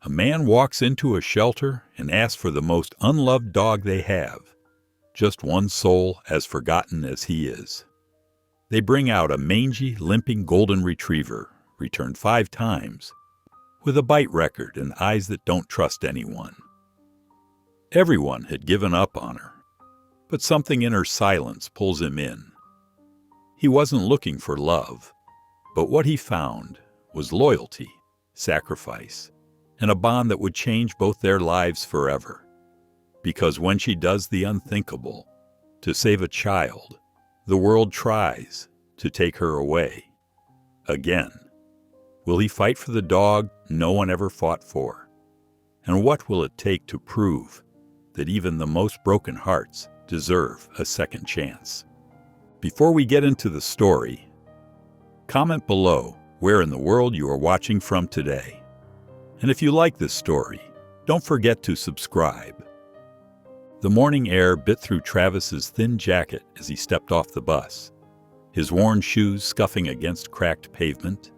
A man walks into a shelter and asks for the most unloved dog they have, just one soul as forgotten as he is. They bring out a mangy, limping golden retriever, returned 5 times, with a bite record and eyes that don't trust anyone. Everyone had given up on her, but something in her silence pulls him in. He wasn't looking for love, but what he found was loyalty, sacrifice, and a bond that would change both their lives forever. Because when she does the unthinkable, to save a child, the world tries to take her away. Again. Will he fight for the dog no one ever fought for? And what will it take to prove that even the most broken hearts deserve a second chance? Before we get into the story, comment below where in the world you are watching from today. And if you like this story, don't forget to subscribe. The morning air bit through Travis's thin jacket as he stepped off the bus, his worn shoes scuffing against cracked pavement.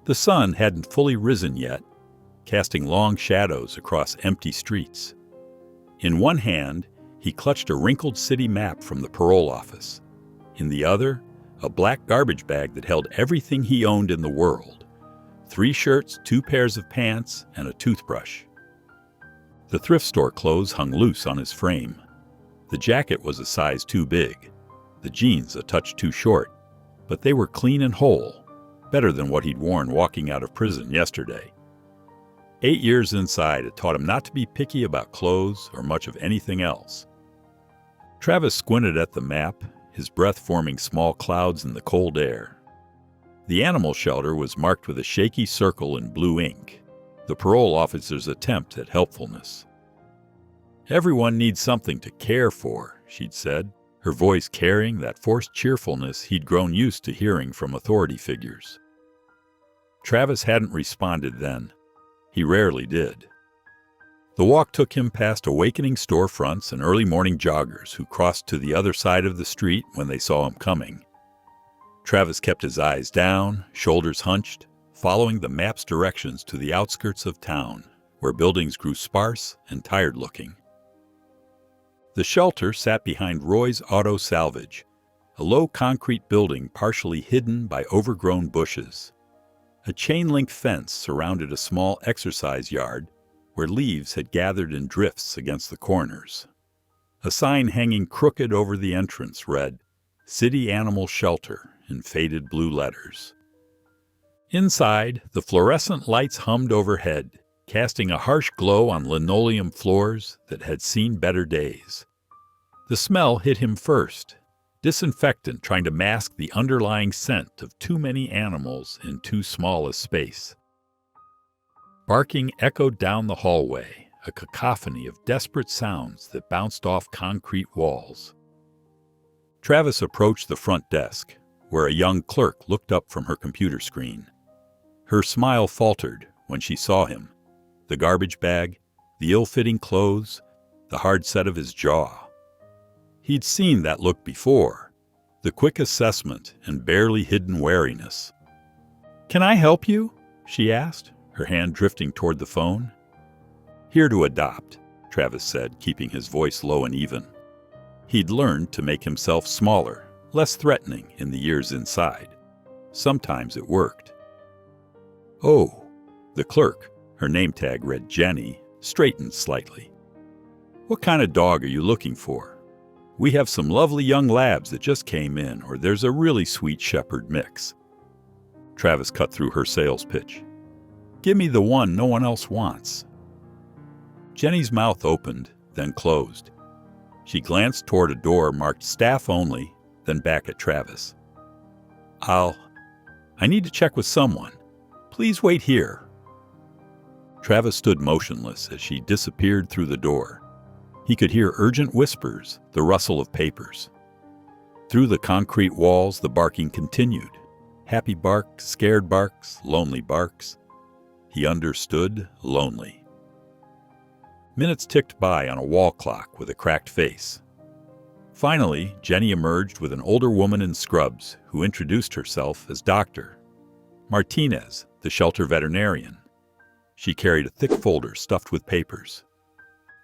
The sun hadn't fully risen yet, casting long shadows across empty streets. In one hand, he clutched a wrinkled city map from the parole office. In the other, a black garbage bag that held everything he owned in the world: 3 shirts, 2 pairs of pants, and a toothbrush. The thrift store clothes hung loose on his frame. The jacket was a size too big, the jeans a touch too short, but they were clean and whole, better than what he'd worn walking out of prison yesterday. 8 years inside had taught him not to be picky about clothes or much of anything else. Travis squinted at the map, his breath forming small clouds in the cold air. The animal shelter was marked with a shaky circle in blue ink, the parole officer's attempt at helpfulness. "Everyone needs something to care for," she'd said, her voice carrying that forced cheerfulness he'd grown used to hearing from authority figures. Travis hadn't responded then. He rarely did. The walk took him past awakening storefronts and early morning joggers who crossed to the other side of the street when they saw him coming. Travis kept his eyes down, shoulders hunched, following the map's directions to the outskirts of town, where buildings grew sparse and tired-looking. The shelter sat behind Roy's Auto Salvage, a low concrete building partially hidden by overgrown bushes. A chain-link fence surrounded a small exercise yard where leaves had gathered in drifts against the corners. A sign hanging crooked over the entrance read, "City Animal Shelter," in faded blue letters. Inside, the fluorescent lights hummed overhead, casting a harsh glow on linoleum floors that had seen better days. The smell hit him first, disinfectant trying to mask the underlying scent of too many animals in too small a space. Barking echoed down the hallway, a cacophony of desperate sounds that bounced off concrete walls. Travis approached the front desk, where a young clerk looked up from her computer screen. Her smile faltered when she saw him, the garbage bag, the ill-fitting clothes, the hard set of his jaw. He'd seen that look before, the quick assessment and barely hidden wariness. "Can I help you?" she asked, her hand drifting toward the phone. "Here to adopt," Travis said, keeping his voice low and even. He'd learned to make himself smaller, less threatening in the years inside. Sometimes it worked. "Oh," the clerk, her name tag read Jenny, straightened slightly. "What kind of dog are you looking for? We have some lovely young labs that just came in, or there's a really sweet shepherd mix." Travis cut through her sales pitch. "Give me the one no one else wants." Jenny's mouth opened, then closed. She glanced toward a door marked staff only, then back at Travis. I need to check with someone. Please wait here." Travis stood motionless as she disappeared through the door. He could hear urgent whispers, the rustle of papers. Through the concrete walls, the barking continued. Happy barks, scared barks, lonely barks. He understood lonely. Minutes ticked by on a wall clock with a cracked face. Finally, Jenny emerged with an older woman in scrubs who introduced herself as Dr. Martinez, the shelter veterinarian. She carried a thick folder stuffed with papers.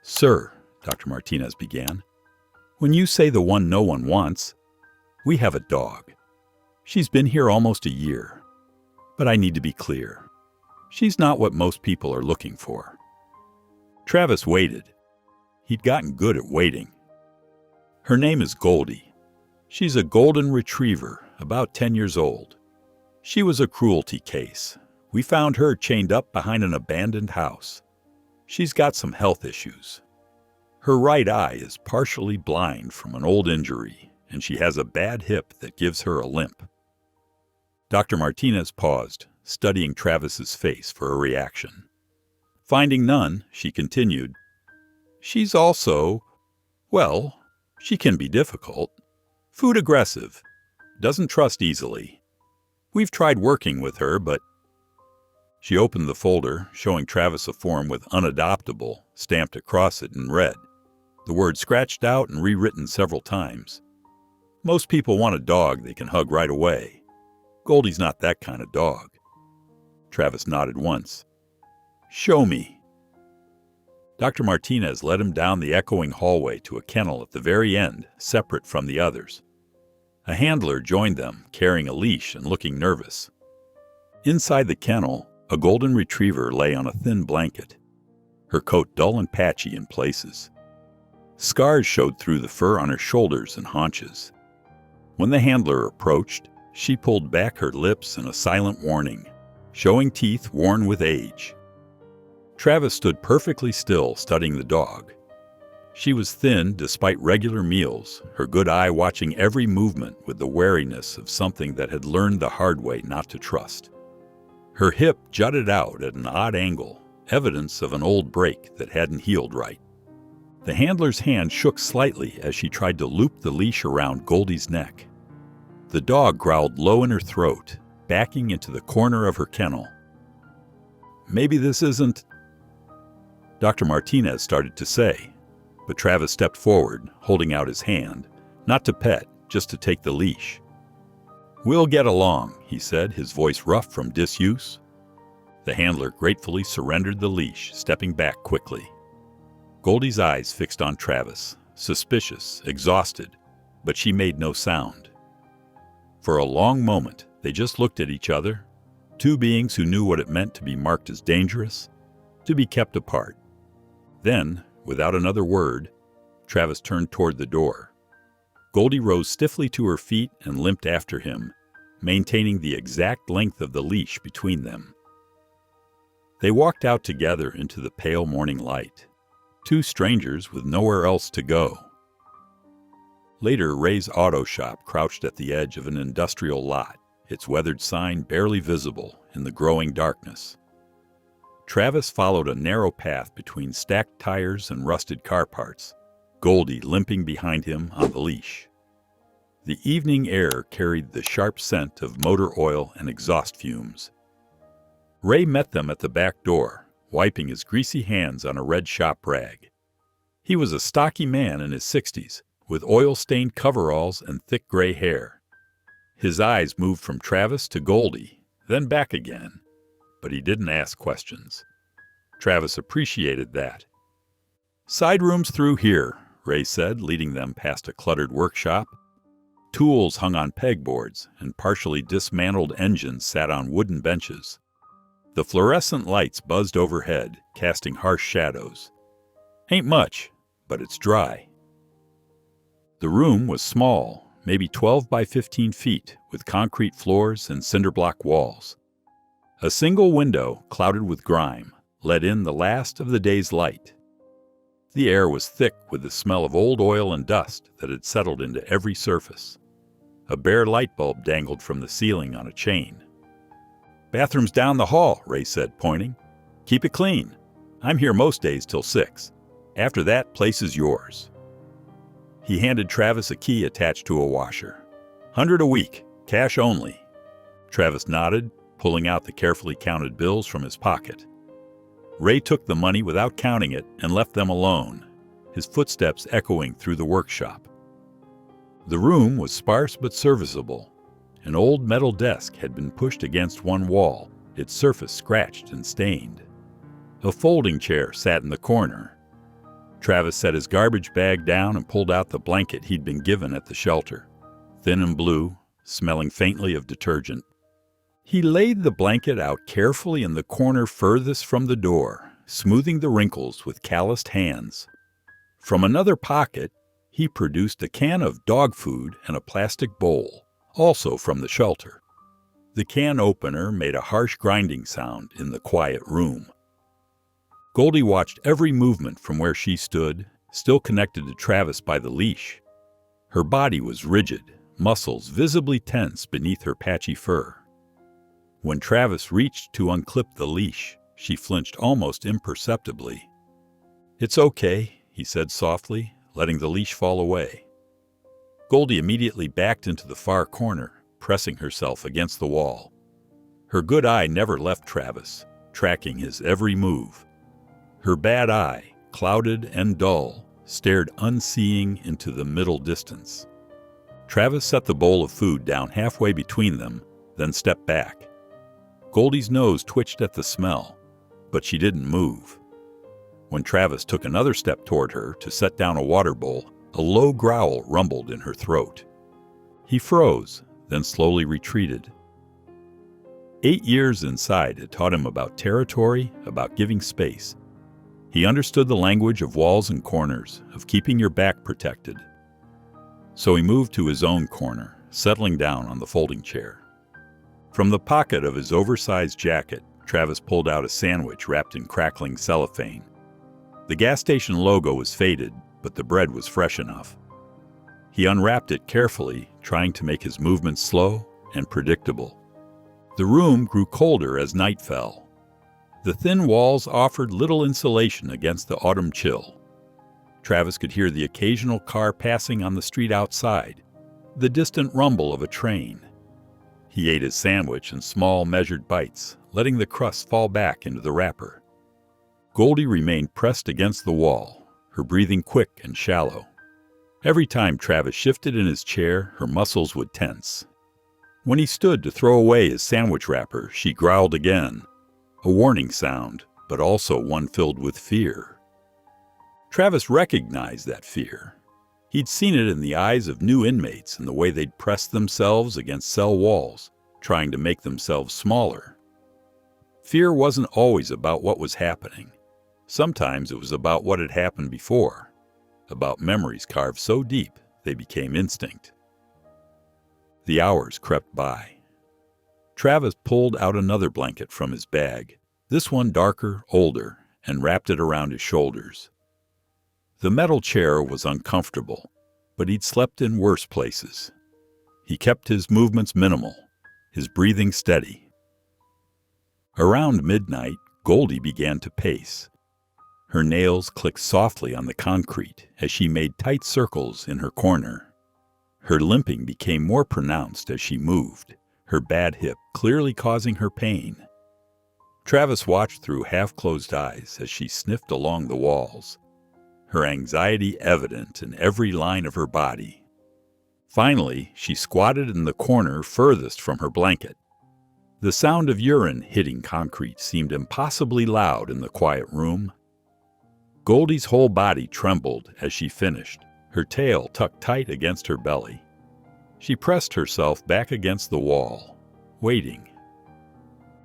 "Sir," Dr. Martinez began, "when you say the one no one wants, we have a dog. She's been here almost a year. But I need to be clear. She's not what most people are looking for." Travis waited. He'd gotten good at waiting. "Her name is Goldie. She's a golden retriever, about 10 years old. She was a cruelty case. We found her chained up behind an abandoned house. She's got some health issues. Her right eye is partially blind from an old injury, and she has a bad hip that gives her a limp." Dr. Martinez paused, studying Travis's face for a reaction. Finding none, she continued, "She's also, well, she can be difficult. Food aggressive. Doesn't trust easily. We've tried working with her, but—" She opened the folder, showing Travis a form with "unadoptable" stamped across it in red, the word scratched out and rewritten several times. "Most people want a dog they can hug right away. Goldie's not that kind of dog." Travis nodded once. "Show me." Dr. Martinez led him down the echoing hallway to a kennel at the very end, separate from the others. A handler joined them, carrying a leash and looking nervous. Inside the kennel, a golden retriever lay on a thin blanket, her coat dull and patchy in places. Scars showed through the fur on her shoulders and haunches. When the handler approached, she pulled back her lips in a silent warning, showing teeth worn with age. Travis stood perfectly still, studying the dog. She was thin despite regular meals, her good eye watching every movement with the wariness of something that had learned the hard way not to trust. Her hip jutted out at an odd angle, evidence of an old break that hadn't healed right. The handler's hand shook slightly as she tried to loop the leash around Goldie's neck. The dog growled low in her throat, backing into the corner of her kennel. "Maybe this isn't—" Dr. Martinez started to say, but Travis stepped forward, holding out his hand, not to pet, just to take the leash. "We'll get along," he said, his voice rough from disuse. The handler gratefully surrendered the leash, stepping back quickly. Goldie's eyes fixed on Travis, suspicious, exhausted, but she made no sound. For a long moment, they just looked at each other, two beings who knew what it meant to be marked as dangerous, to be kept apart. Then, without another word, Travis turned toward the door. Goldie rose stiffly to her feet and limped after him, maintaining the exact length of the leash between them. They walked out together into the pale morning light, two strangers with nowhere else to go. Later, Ray's auto shop crouched at the edge of an industrial lot, its weathered sign barely visible in the growing darkness. Travis followed a narrow path between stacked tires and rusted car parts, Goldie limping behind him on the leash. The evening air carried the sharp scent of motor oil and exhaust fumes. Ray met them at the back door, wiping his greasy hands on a red shop rag. He was a stocky man in his 60s, with oil-stained coveralls and thick gray hair. His eyes moved from Travis to Goldie, then back again, but he didn't ask questions. Travis appreciated that. "Side rooms through here," Ray said, leading them past a cluttered workshop. Tools hung on pegboards, and partially dismantled engines sat on wooden benches. The fluorescent lights buzzed overhead, casting harsh shadows. "Ain't much, but it's dry." The room was small, maybe 12 by 15 feet, with concrete floors and cinder-block walls. A single window, clouded with grime, let in the last of the day's light. The air was thick with the smell of old oil and dust that had settled into every surface. A bare light bulb dangled from the ceiling on a chain. "Bathroom's down the hall," Ray said, pointing. "Keep it clean. I'm here most days till 6. After that, place is yours." He handed Travis a key attached to a washer. "100 a week, cash only." Travis nodded, pulling out the carefully counted bills from his pocket. Ray took the money without counting it and left them alone, his footsteps echoing through the workshop. The room was sparse but serviceable. An old metal desk had been pushed against one wall, its surface scratched and stained. A folding chair sat in the corner. Travis set his garbage bag down and pulled out the blanket he'd been given at the shelter, thin and blue, smelling faintly of detergent. He laid the blanket out carefully in the corner furthest from the door, smoothing the wrinkles with calloused hands. From another pocket, he produced a can of dog food and a plastic bowl, also from the shelter. The can opener made a harsh grinding sound in the quiet room. Goldie watched every movement from where she stood, still connected to Travis by the leash. Her body was rigid, muscles visibly tense beneath her patchy fur. When Travis reached to unclip the leash, she flinched almost imperceptibly. "It's okay," he said softly, letting the leash fall away. Goldie immediately backed into the far corner, pressing herself against the wall. Her good eye never left Travis, tracking his every move. Her bad eye, clouded and dull, stared unseeing into the middle distance. Travis set the bowl of food down halfway between them, then stepped back. Goldie's nose twitched at the smell, but she didn't move. When Travis took another step toward her to set down a water bowl, a low growl rumbled in her throat. He froze, then slowly retreated. 8 years inside had taught him about territory, about giving space. He understood the language of walls and corners, of keeping your back protected. So he moved to his own corner, settling down on the folding chair. From the pocket of his oversized jacket, Travis pulled out a sandwich wrapped in crackling cellophane. The gas station logo was faded, but the bread was fresh enough. He unwrapped it carefully, trying to make his movements slow and predictable. The room grew colder as night fell. The thin walls offered little insulation against the autumn chill. Travis could hear the occasional car passing on the street outside, the distant rumble of a train. He ate his sandwich in small, measured bites, letting the crust fall back into the wrapper. Goldie remained pressed against the wall, her breathing quick and shallow. Every time Travis shifted in his chair, her muscles would tense. When he stood to throw away his sandwich wrapper, she growled again, a warning sound, but also one filled with fear. Travis recognized that fear. He'd seen it in the eyes of new inmates and the way they'd pressed themselves against cell walls, trying to make themselves smaller. Fear wasn't always about what was happening. Sometimes it was about what had happened before, about memories carved so deep they became instinct. The hours crept by. Travis pulled out another blanket from his bag, this one darker, older, and wrapped it around his shoulders. The metal chair was uncomfortable, but he'd slept in worse places. He kept his movements minimal, his breathing steady. Around midnight, Goldie began to pace. Her nails clicked softly on the concrete as she made tight circles in her corner. Her limping became more pronounced as she moved, her bad hip clearly causing her pain. Travis watched through half-closed eyes as she sniffed along the walls, her anxiety evident in every line of her body. Finally, she squatted in the corner furthest from her blanket. The sound of urine hitting concrete seemed impossibly loud in the quiet room. Goldie's whole body trembled as she finished, her tail tucked tight against her belly. She pressed herself back against the wall, waiting.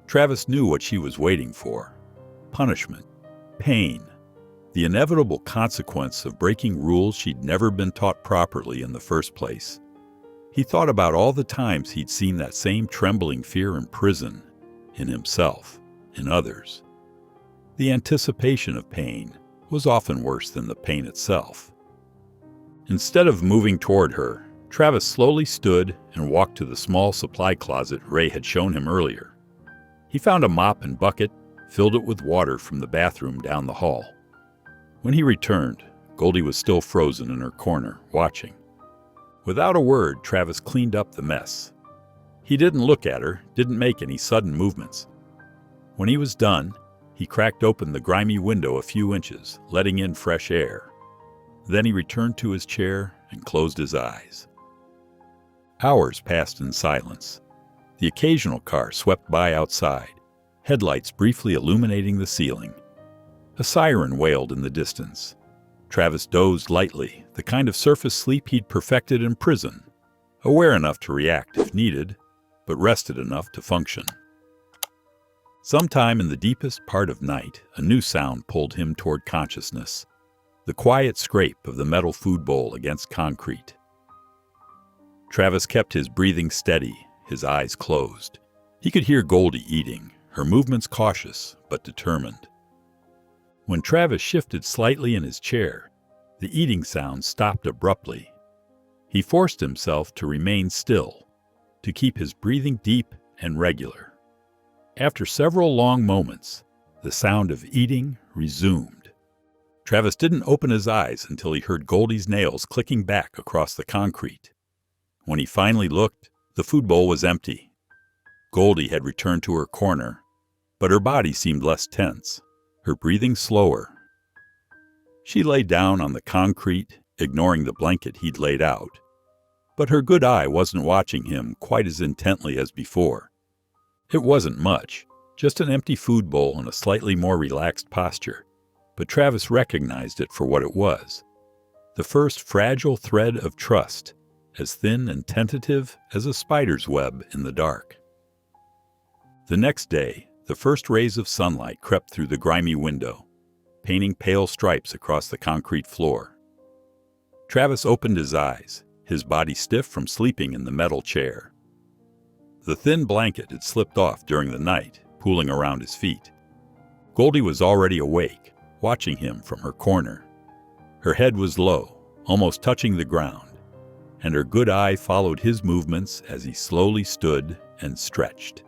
Travis knew what she was waiting for: punishment, pain, the inevitable consequence of breaking rules she'd never been taught properly in the first place. He thought about all the times he'd seen that same trembling fear in prison, in himself, in others. The anticipation of pain was often worse than the pain itself. Instead of moving toward her, Travis slowly stood and walked to the small supply closet Ray had shown him earlier. He found a mop and bucket, filled it with water from the bathroom down the hall. When he returned, Goldie was still frozen in her corner, watching. Without a word, Travis cleaned up the mess. He didn't look at her, didn't make any sudden movements. When he was done, he cracked open the grimy window a few inches, letting in fresh air. Then he returned to his chair and closed his eyes. Hours passed in silence. The occasional car swept by outside, headlights briefly illuminating the ceiling. A siren wailed in the distance. Travis dozed lightly, the kind of surface sleep he'd perfected in prison, aware enough to react if needed, but rested enough to function. Sometime in the deepest part of night, a new sound pulled him toward consciousness, the quiet scrape of the metal food bowl against concrete. Travis kept his breathing steady, his eyes closed. He could hear Goldie eating, her movements cautious but determined. When Travis shifted slightly in his chair, the eating sound stopped abruptly. He forced himself to remain still, to keep his breathing deep and regular. After several long moments, the sound of eating resumed. Travis didn't open his eyes until he heard Goldie's nails clicking back across the concrete. When he finally looked, the food bowl was empty. Goldie had returned to her corner, but her body seemed less tense, her breathing slower. She lay down on the concrete, ignoring the blanket he'd laid out. But her good eye wasn't watching him quite as intently as before. It wasn't much, just an empty food bowl and a slightly more relaxed posture, but Travis recognized it for what it was. The first fragile thread of trust, as thin and tentative as a spider's web in the dark. The next day, the first rays of sunlight crept through the grimy window, painting pale stripes across the concrete floor. Travis opened his eyes, his body stiff from sleeping in the metal chair. The thin blanket had slipped off during the night, pooling around his feet. Goldie was already awake, watching him from her corner. Her head was low, almost touching the ground, and her good eye followed his movements as he slowly stood and stretched.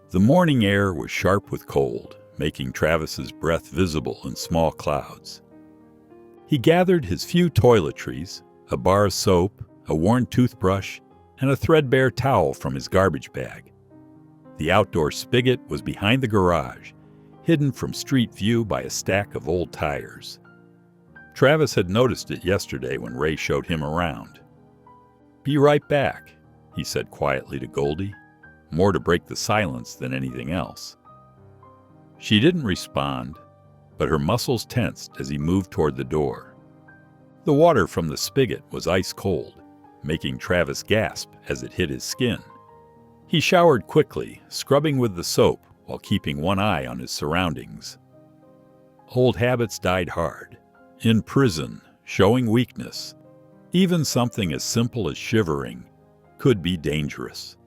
The morning air was sharp with cold, making Travis's breath visible in small clouds. He gathered his few toiletries, a bar of soap, a worn toothbrush, and a threadbare towel from his garbage bag. The outdoor spigot was behind the garage, hidden from street view by a stack of old tires. Travis had noticed it yesterday when Ray showed him around. "Be right back," he said quietly to Goldie, more to break the silence than anything else. She didn't respond, but her muscles tensed as he moved toward the door. The water from the spigot was ice cold, making Travis gasp as it hit his skin. He showered quickly, scrubbing with the soap while keeping one eye on his surroundings. Old habits died hard. In prison, showing weakness, even something as simple as shivering, could be dangerous.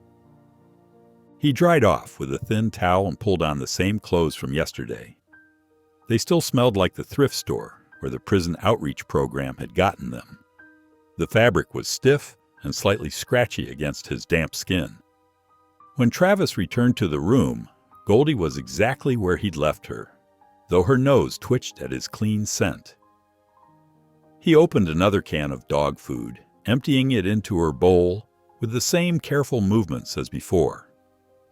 He dried off with a thin towel and pulled on the same clothes from yesterday. They still smelled like the thrift store where the prison outreach program had gotten them. The fabric was stiff and slightly scratchy against his damp skin. When Travis returned to the room, Goldie was exactly where he'd left her, though her nose twitched at his clean scent. He opened another can of dog food, emptying it into her bowl with the same careful movements as before.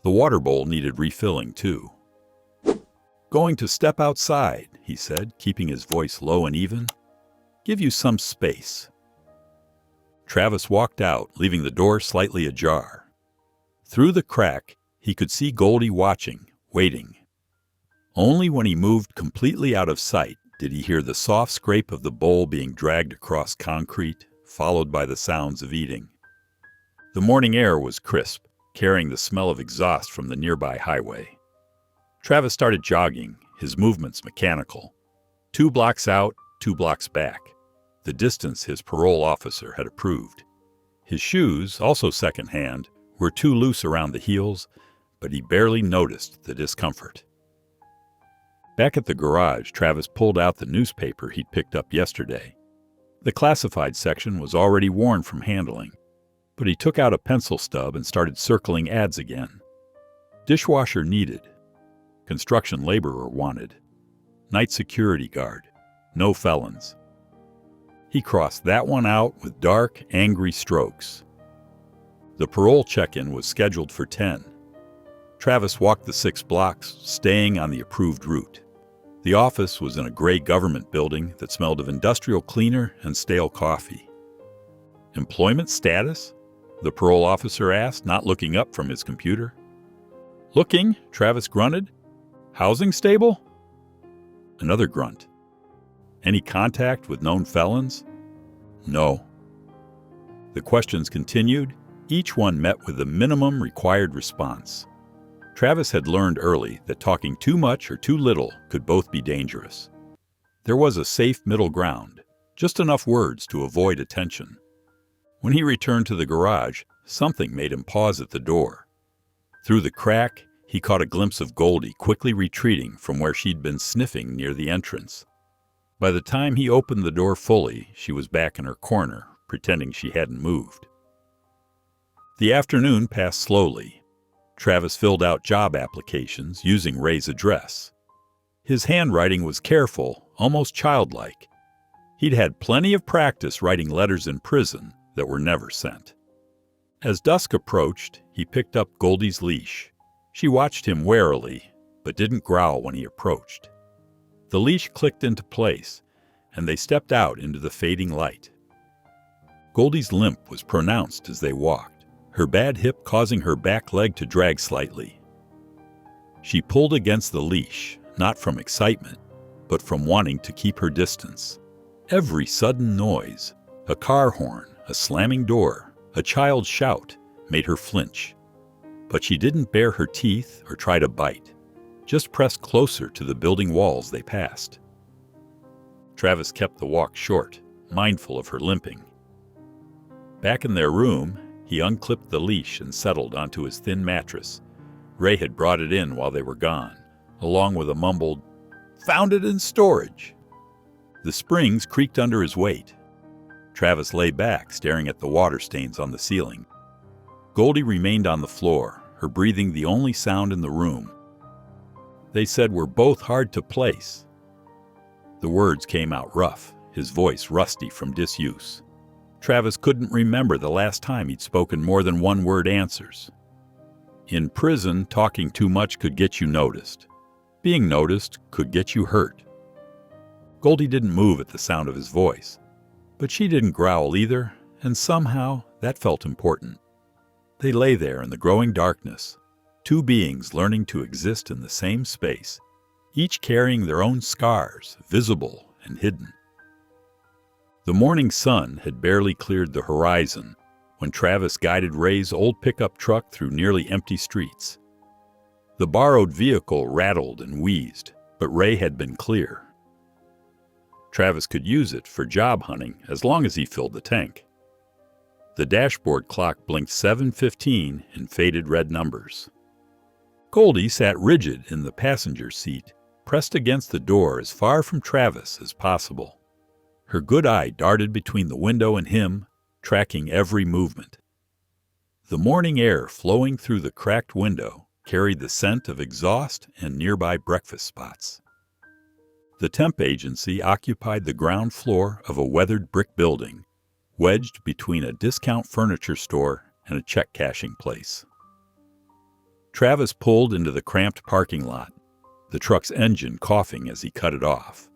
The water bowl needed refilling, too. "Going to step outside," he said, keeping his voice low and even. "Give you some space." Travis walked out, leaving the door slightly ajar. Through the crack, he could see Goldie watching, waiting. Only when he moved completely out of sight did he hear the soft scrape of the bowl being dragged across concrete, followed by the sounds of eating. The morning air was crisp, carrying the smell of exhaust from the nearby highway. Travis started jogging, his movements mechanical. 2 blocks out, 2 blocks back, the distance his parole officer had approved. His shoes, also secondhand, were too loose around the heels, but he barely noticed the discomfort. Back at the garage, Travis pulled out the newspaper he'd picked up yesterday. The classified section was already worn from handling, but he took out a pencil stub and started circling ads again. Dishwasher needed. Construction laborer wanted. Night security guard. No felons. He crossed that one out with dark, angry strokes. The parole check-in was scheduled for 10. Travis walked the 6 blocks, staying on the approved route. The office was in a gray government building that smelled of industrial cleaner and stale coffee. "Employment status?" the parole officer asked, not looking up from his computer. "Looking," Travis grunted. "Housing stable?" Another grunt. Any contact with known felons? No. The questions continued, each one met with the minimum required response. Travis had learned early that talking too much or too little could both be dangerous. There was a safe middle ground, just enough words to avoid attention. When he returned to the garage, something made him pause at the door. Through the crack, he caught a glimpse of Goldie quickly retreating from where she'd been sniffing near the entrance. By the time he opened the door fully, she was back in her corner, pretending she hadn't moved. The afternoon passed slowly. Travis filled out job applications using Ray's address. His handwriting was careful, almost childlike. He'd had plenty of practice writing letters in prison that were never sent. As dusk approached, he picked up Goldie's leash. She watched him warily, but didn't growl when he approached. The leash clicked into place, and they stepped out into the fading light. Goldie's limp was pronounced as they walked, her bad hip causing her back leg to drag slightly. She pulled against the leash, not from excitement, but from wanting to keep her distance. Every sudden noise, a car horn, a slamming door, a child's shout, made her flinch. But she didn't bare her teeth or try to bite, just pressed closer to the building walls they passed. Travis kept the walk short, mindful of her limping. Back in their room, he unclipped the leash and settled onto his thin mattress. Ray had brought it in while they were gone, along with a mumbled, "Found it in storage." The springs creaked under his weight. Travis lay back, staring at the water stains on the ceiling. Goldie remained on the floor, her breathing the only sound in the room. They said we're both hard to place. The words came out rough, his voice rusty from disuse. Travis couldn't remember the last time he'd spoken more than one-word answers. In prison, talking too much could get you noticed. Being noticed could get you hurt. Goldie didn't move at the sound of his voice, but she didn't growl either, and somehow that felt important. They lay there in the growing darkness, two beings learning to exist in the same space, each carrying their own scars, visible and hidden. The morning sun had barely cleared the horizon when Travis guided Ray's old pickup truck through nearly empty streets. The borrowed vehicle rattled and wheezed, but Ray had been clear. Travis could use it for job hunting as long as he filled the tank. The dashboard clock blinked 7:15 in faded red numbers. Goldie sat rigid in the passenger seat, pressed against the door as far from Travis as possible. Her good eye darted between the window and him, tracking every movement. The morning air flowing through the cracked window carried the scent of exhaust and nearby breakfast spots. The temp agency occupied the ground floor of a weathered brick building, wedged between a discount furniture store and a check-cashing place. Travis pulled into the cramped parking lot, the truck's engine coughing as he cut it off.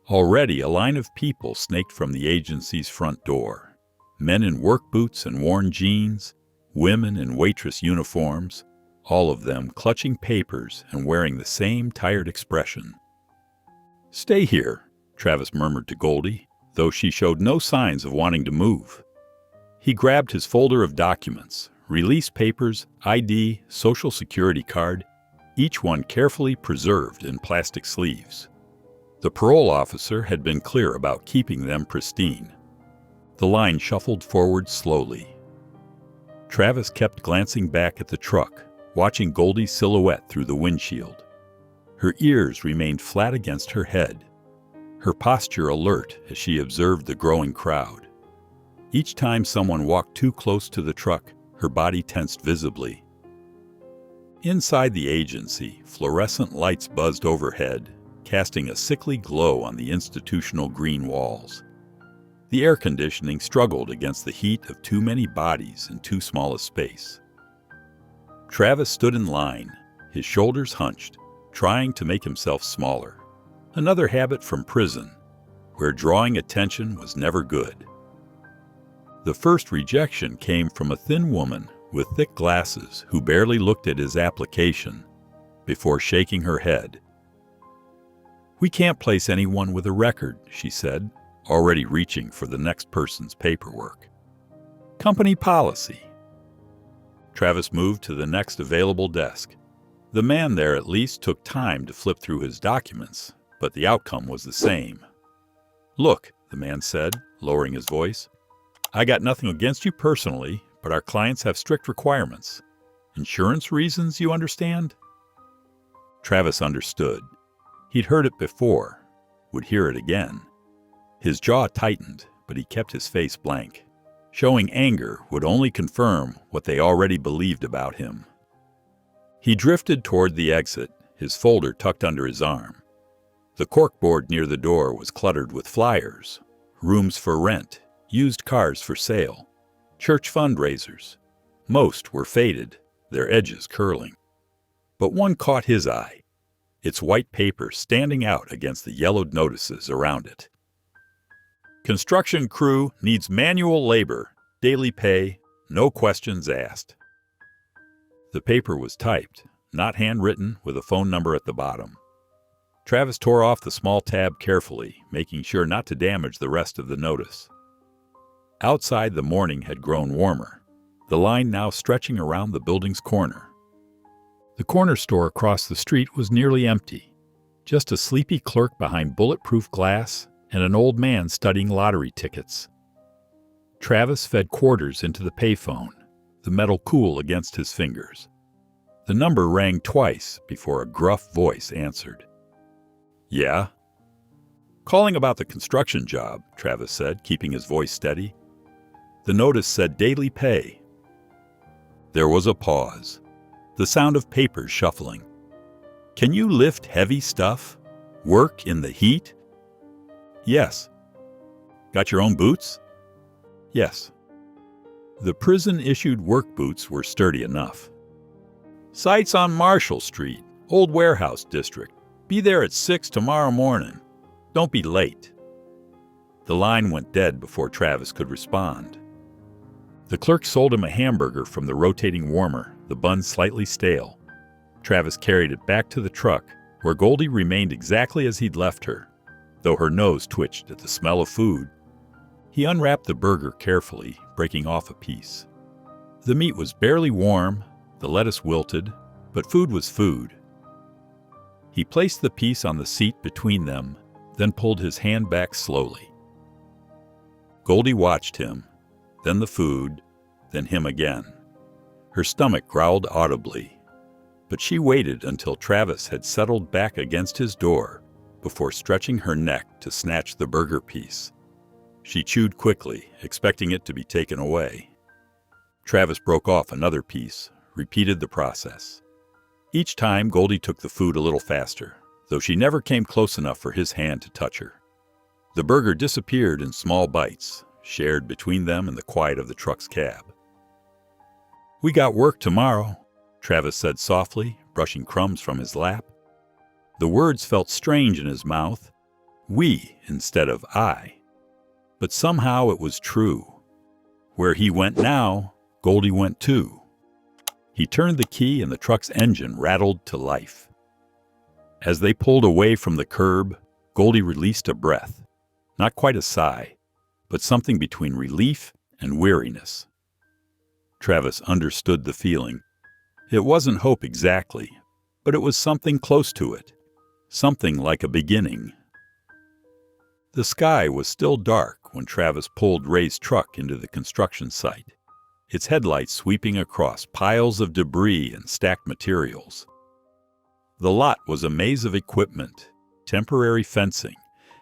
Already a line of people snaked from the agency's front door. Men in work boots and worn jeans, women in waitress uniforms, all of them clutching papers and wearing the same tired expression. "Stay here," Travis murmured to Goldie, though she showed no signs of wanting to move. He grabbed his folder of documents, release papers, ID, social security card, each one carefully preserved in plastic sleeves. The parole officer had been clear about keeping them pristine. The line shuffled forward slowly. Travis kept glancing back at the truck, watching Goldie's silhouette through the windshield. Her ears remained flat against her head, her posture alert as she observed the growing crowd. Each time someone walked too close to the truck, her body tensed visibly. Inside the agency, fluorescent lights buzzed overhead, casting a sickly glow on the institutional green walls. The air conditioning struggled against the heat of too many bodies in too small a space. Travis stood in line, his shoulders hunched, trying to make himself smaller. Another habit from prison, where drawing attention was never good. The first rejection came from a thin woman with thick glasses who barely looked at his application before shaking her head. "We can't place anyone with a record," she said, already reaching for the next person's paperwork. "Company policy." Travis moved to the next available desk. The man there at least took time to flip through his documents, but the outcome was the same. "Look," the man said, lowering his voice, "I got nothing against you personally, but our clients have strict requirements. Insurance reasons, you understand?" Travis understood. He'd heard it before, would hear it again. His jaw tightened, but he kept his face blank. Showing anger would only confirm what they already believed about him. He drifted toward the exit, his folder tucked under his arm. The corkboard near the door was cluttered with flyers, rooms for rent, used cars for sale, church fundraisers. Most were faded, their edges curling. But one caught his eye, its white paper standing out against the yellowed notices around it. "Construction crew needs manual labor, daily pay, no questions asked." The paper was typed, not handwritten, with a phone number at the bottom. Travis tore off the small tab carefully, making sure not to damage the rest of the notice. Outside, the morning had grown warmer, the line now stretching around the building's corner. The corner store across the street was nearly empty, just a sleepy clerk behind bulletproof glass and an old man studying lottery tickets. Travis fed quarters into the payphone, the metal cool against his fingers. The number rang twice before a gruff voice answered. "Yeah?" "Calling about the construction job," Travis said, keeping his voice steady. The notice said daily pay. There was a pause, the sound of papers shuffling. "Can you lift heavy stuff? Work in the heat?" "Yes." "Got your own boots?" "Yes." The prison-issued work boots were sturdy enough. "Site's on Marshall Street, Old Warehouse District. Be there at 6 tomorrow morning. Don't be late." The line went dead before Travis could respond. The clerk sold him a hamburger from the rotating warmer, the bun slightly stale. Travis carried it back to the truck, where Goldie remained exactly as he'd left her, though her nose twitched at the smell of food. He unwrapped the burger carefully, breaking off a piece. The meat was barely warm, the lettuce wilted, but food was food. He placed the piece on the seat between them, then pulled his hand back slowly. Goldie watched him, then the food, then him again. Her stomach growled audibly, but she waited until Travis had settled back against his door before stretching her neck to snatch the burger piece. She chewed quickly, expecting it to be taken away. Travis broke off another piece, repeated the process. Each time, Goldie took the food a little faster, though she never came close enough for his hand to touch her. The burger disappeared in small bites, shared between them in the quiet of the truck's cab. "We got work tomorrow," Travis said softly, brushing crumbs from his lap. The words felt strange in his mouth, "we" instead of "I." But somehow it was true. Where he went now, Goldie went too. He turned the key and the truck's engine rattled to life. As they pulled away from the curb, Goldie released a breath. Not quite a sigh, but something between relief and weariness. Travis understood the feeling. It wasn't hope exactly, but it was something close to it. Something like a beginning. The sky was still dark when Travis pulled Ray's truck into the construction site, its headlights sweeping across piles of debris and stacked materials. The lot was a maze of equipment, temporary fencing,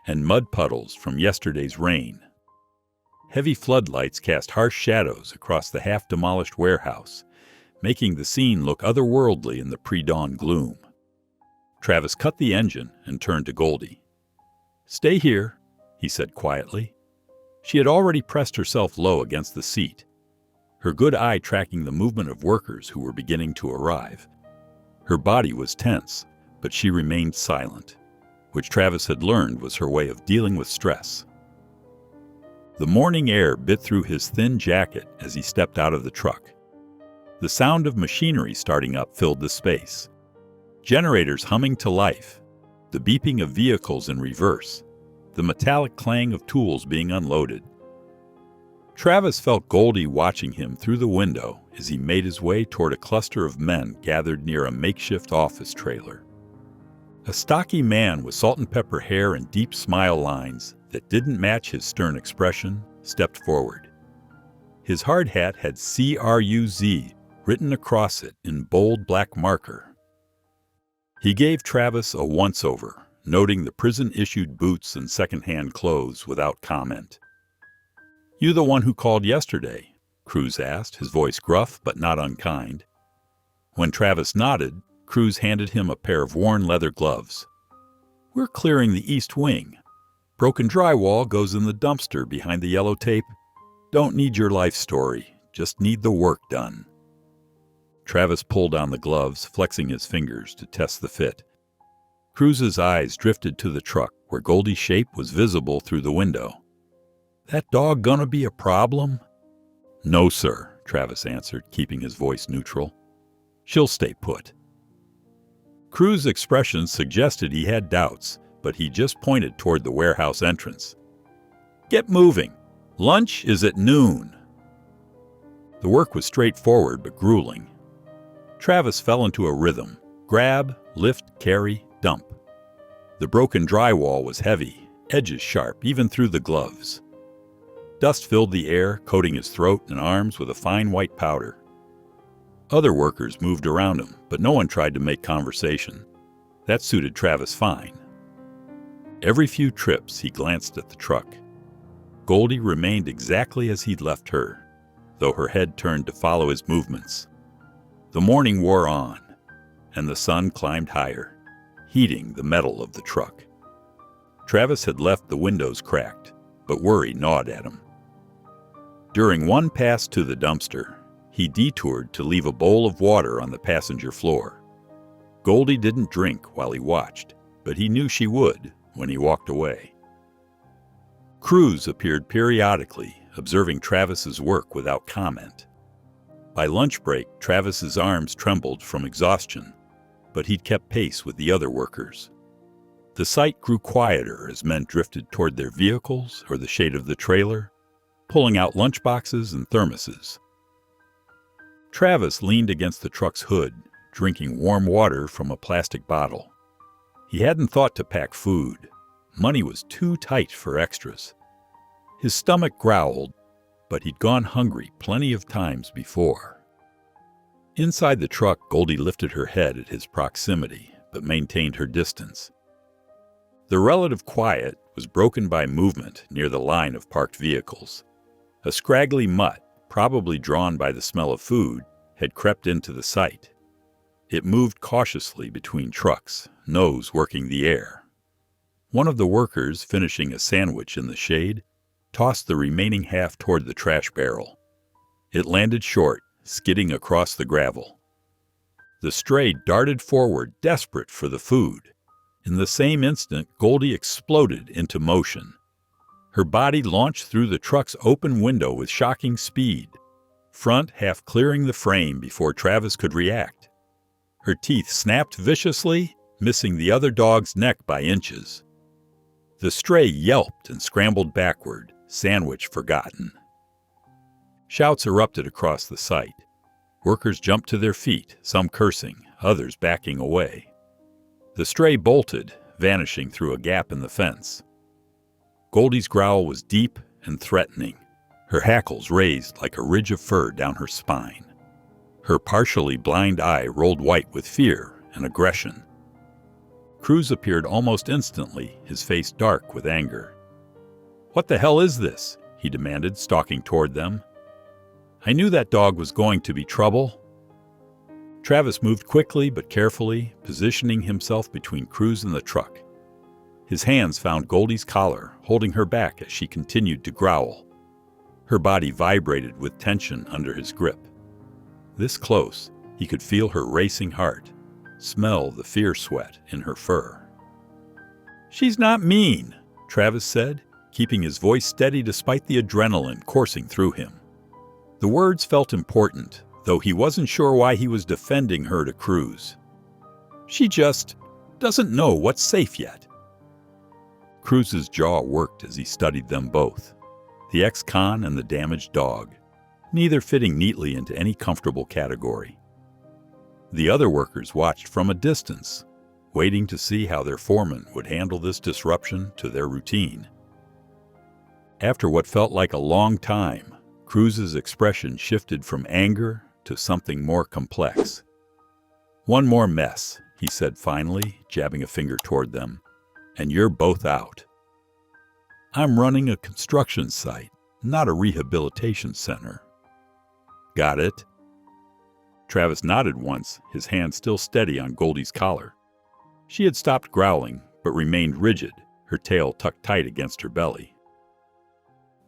and mud puddles from yesterday's rain. Heavy floodlights cast harsh shadows across the half-demolished warehouse, making the scene look otherworldly in the pre-dawn gloom. Travis cut the engine and turned to Goldie. "Stay here," he said quietly. She had already pressed herself low against the seat, her good eye tracking the movement of workers who were beginning to arrive. Her body was tense, but she remained silent, which Travis had learned was her way of dealing with stress. The morning air bit through his thin jacket as he stepped out of the truck. The sound of machinery starting up filled the space. Generators humming to life, the beeping of vehicles in reverse, the metallic clang of tools being unloaded. Travis felt Goldie watching him through the window as he made his way toward a cluster of men gathered near a makeshift office trailer. A stocky man with salt and pepper hair and deep smile lines that didn't match his stern expression stepped forward. His hard hat had CRUZ written across it in bold black marker. He gave Travis a once-over, noting the prison-issued boots and second-hand clothes without comment. "You the one who called yesterday?" Cruz asked, his voice gruff but not unkind. When Travis nodded, Cruz handed him a pair of worn leather gloves. "We're clearing the east wing. Broken drywall goes in the dumpster behind the yellow tape. Don't need your life story, just need the work done." Travis pulled on the gloves, flexing his fingers to test the fit. Cruz's eyes drifted to the truck where Goldie's shape was visible through the window. "That dog gonna be a problem?" "No, sir," Travis answered, keeping his voice neutral. "She'll stay put." Cruz's expression suggested he had doubts, but he just pointed toward the warehouse entrance. "Get moving. Lunch is at noon." The work was straightforward but grueling. Travis fell into a rhythm: grab, lift, carry, dump. The broken drywall was heavy, edges sharp, even through the gloves. Dust filled the air, coating his throat and arms with a fine white powder. Other workers moved around him, but no one tried to make conversation. That suited Travis fine. Every few trips, he glanced at the truck. Goldie remained exactly as he'd left her, though her head turned to follow his movements. The morning wore on, and the sun climbed higher, heating the metal of the truck. Travis had left the windows cracked, but worry gnawed at him. During one pass to the dumpster, he detoured to leave a bowl of water on the passenger floor. Goldie didn't drink while he watched, but he knew she would when he walked away. Cruz appeared periodically, observing Travis's work without comment. By lunch break, Travis's arms trembled from exhaustion, but he'd kept pace with the other workers. The sight grew quieter as men drifted toward their vehicles or the shade of the trailer, pulling out lunchboxes and thermoses. Travis leaned against the truck's hood, drinking warm water from a plastic bottle. He hadn't thought to pack food. Money was too tight for extras. His stomach growled, but he'd gone hungry plenty of times before. Inside the truck, Goldie lifted her head at his proximity, but maintained her distance. The relative quiet was broken by movement near the line of parked vehicles. A scraggly mutt, probably drawn by the smell of food, had crept into the sight. It moved cautiously between trucks, nose working the air. One of the workers, finishing a sandwich in the shade, tossed the remaining half toward the trash barrel. It landed short, skidding across the gravel. The stray darted forward, desperate for the food. In the same instant, Goldie exploded into motion. Her body launched through the truck's open window with shocking speed, front half clearing the frame before Travis could react. Her teeth snapped viciously, missing the other dog's neck by inches. The stray yelped and scrambled backward, sandwich forgotten. Shouts erupted across the site. Workers jumped to their feet, some cursing, others backing away. The stray bolted, vanishing through a gap in the fence. Goldie's growl was deep and threatening, her hackles raised like a ridge of fur down her spine. Her partially blind eye rolled white with fear and aggression. Cruz appeared almost instantly, his face dark with anger. "What the hell is this?" he demanded, stalking toward them. "I knew that dog was going to be trouble." Travis moved quickly but carefully, positioning himself between Cruz and the truck. His hands found Goldie's collar, holding her back as she continued to growl. Her body vibrated with tension under his grip. This close, he could feel her racing heart, smell the fear sweat in her fur. "She's not mean," Travis said, keeping his voice steady despite the adrenaline coursing through him. The words felt important, though he wasn't sure why he was defending her to Cruz. "She just..." doesn't know what's safe yet. Cruz's jaw worked as he studied them both, the ex-con and the damaged dog, neither fitting neatly into any comfortable category. The other workers watched from a distance, waiting to see how their foreman would handle this disruption to their routine. After what felt like a long time, Cruz's expression shifted from anger to something more complex. "One more mess," he said finally, jabbing a finger toward them, "and you're both out. I'm running a construction site, not a rehabilitation center." "Got it?" Travis nodded once, his hand still steady on Goldie's collar. She had stopped growling, but remained rigid, her tail tucked tight against her belly.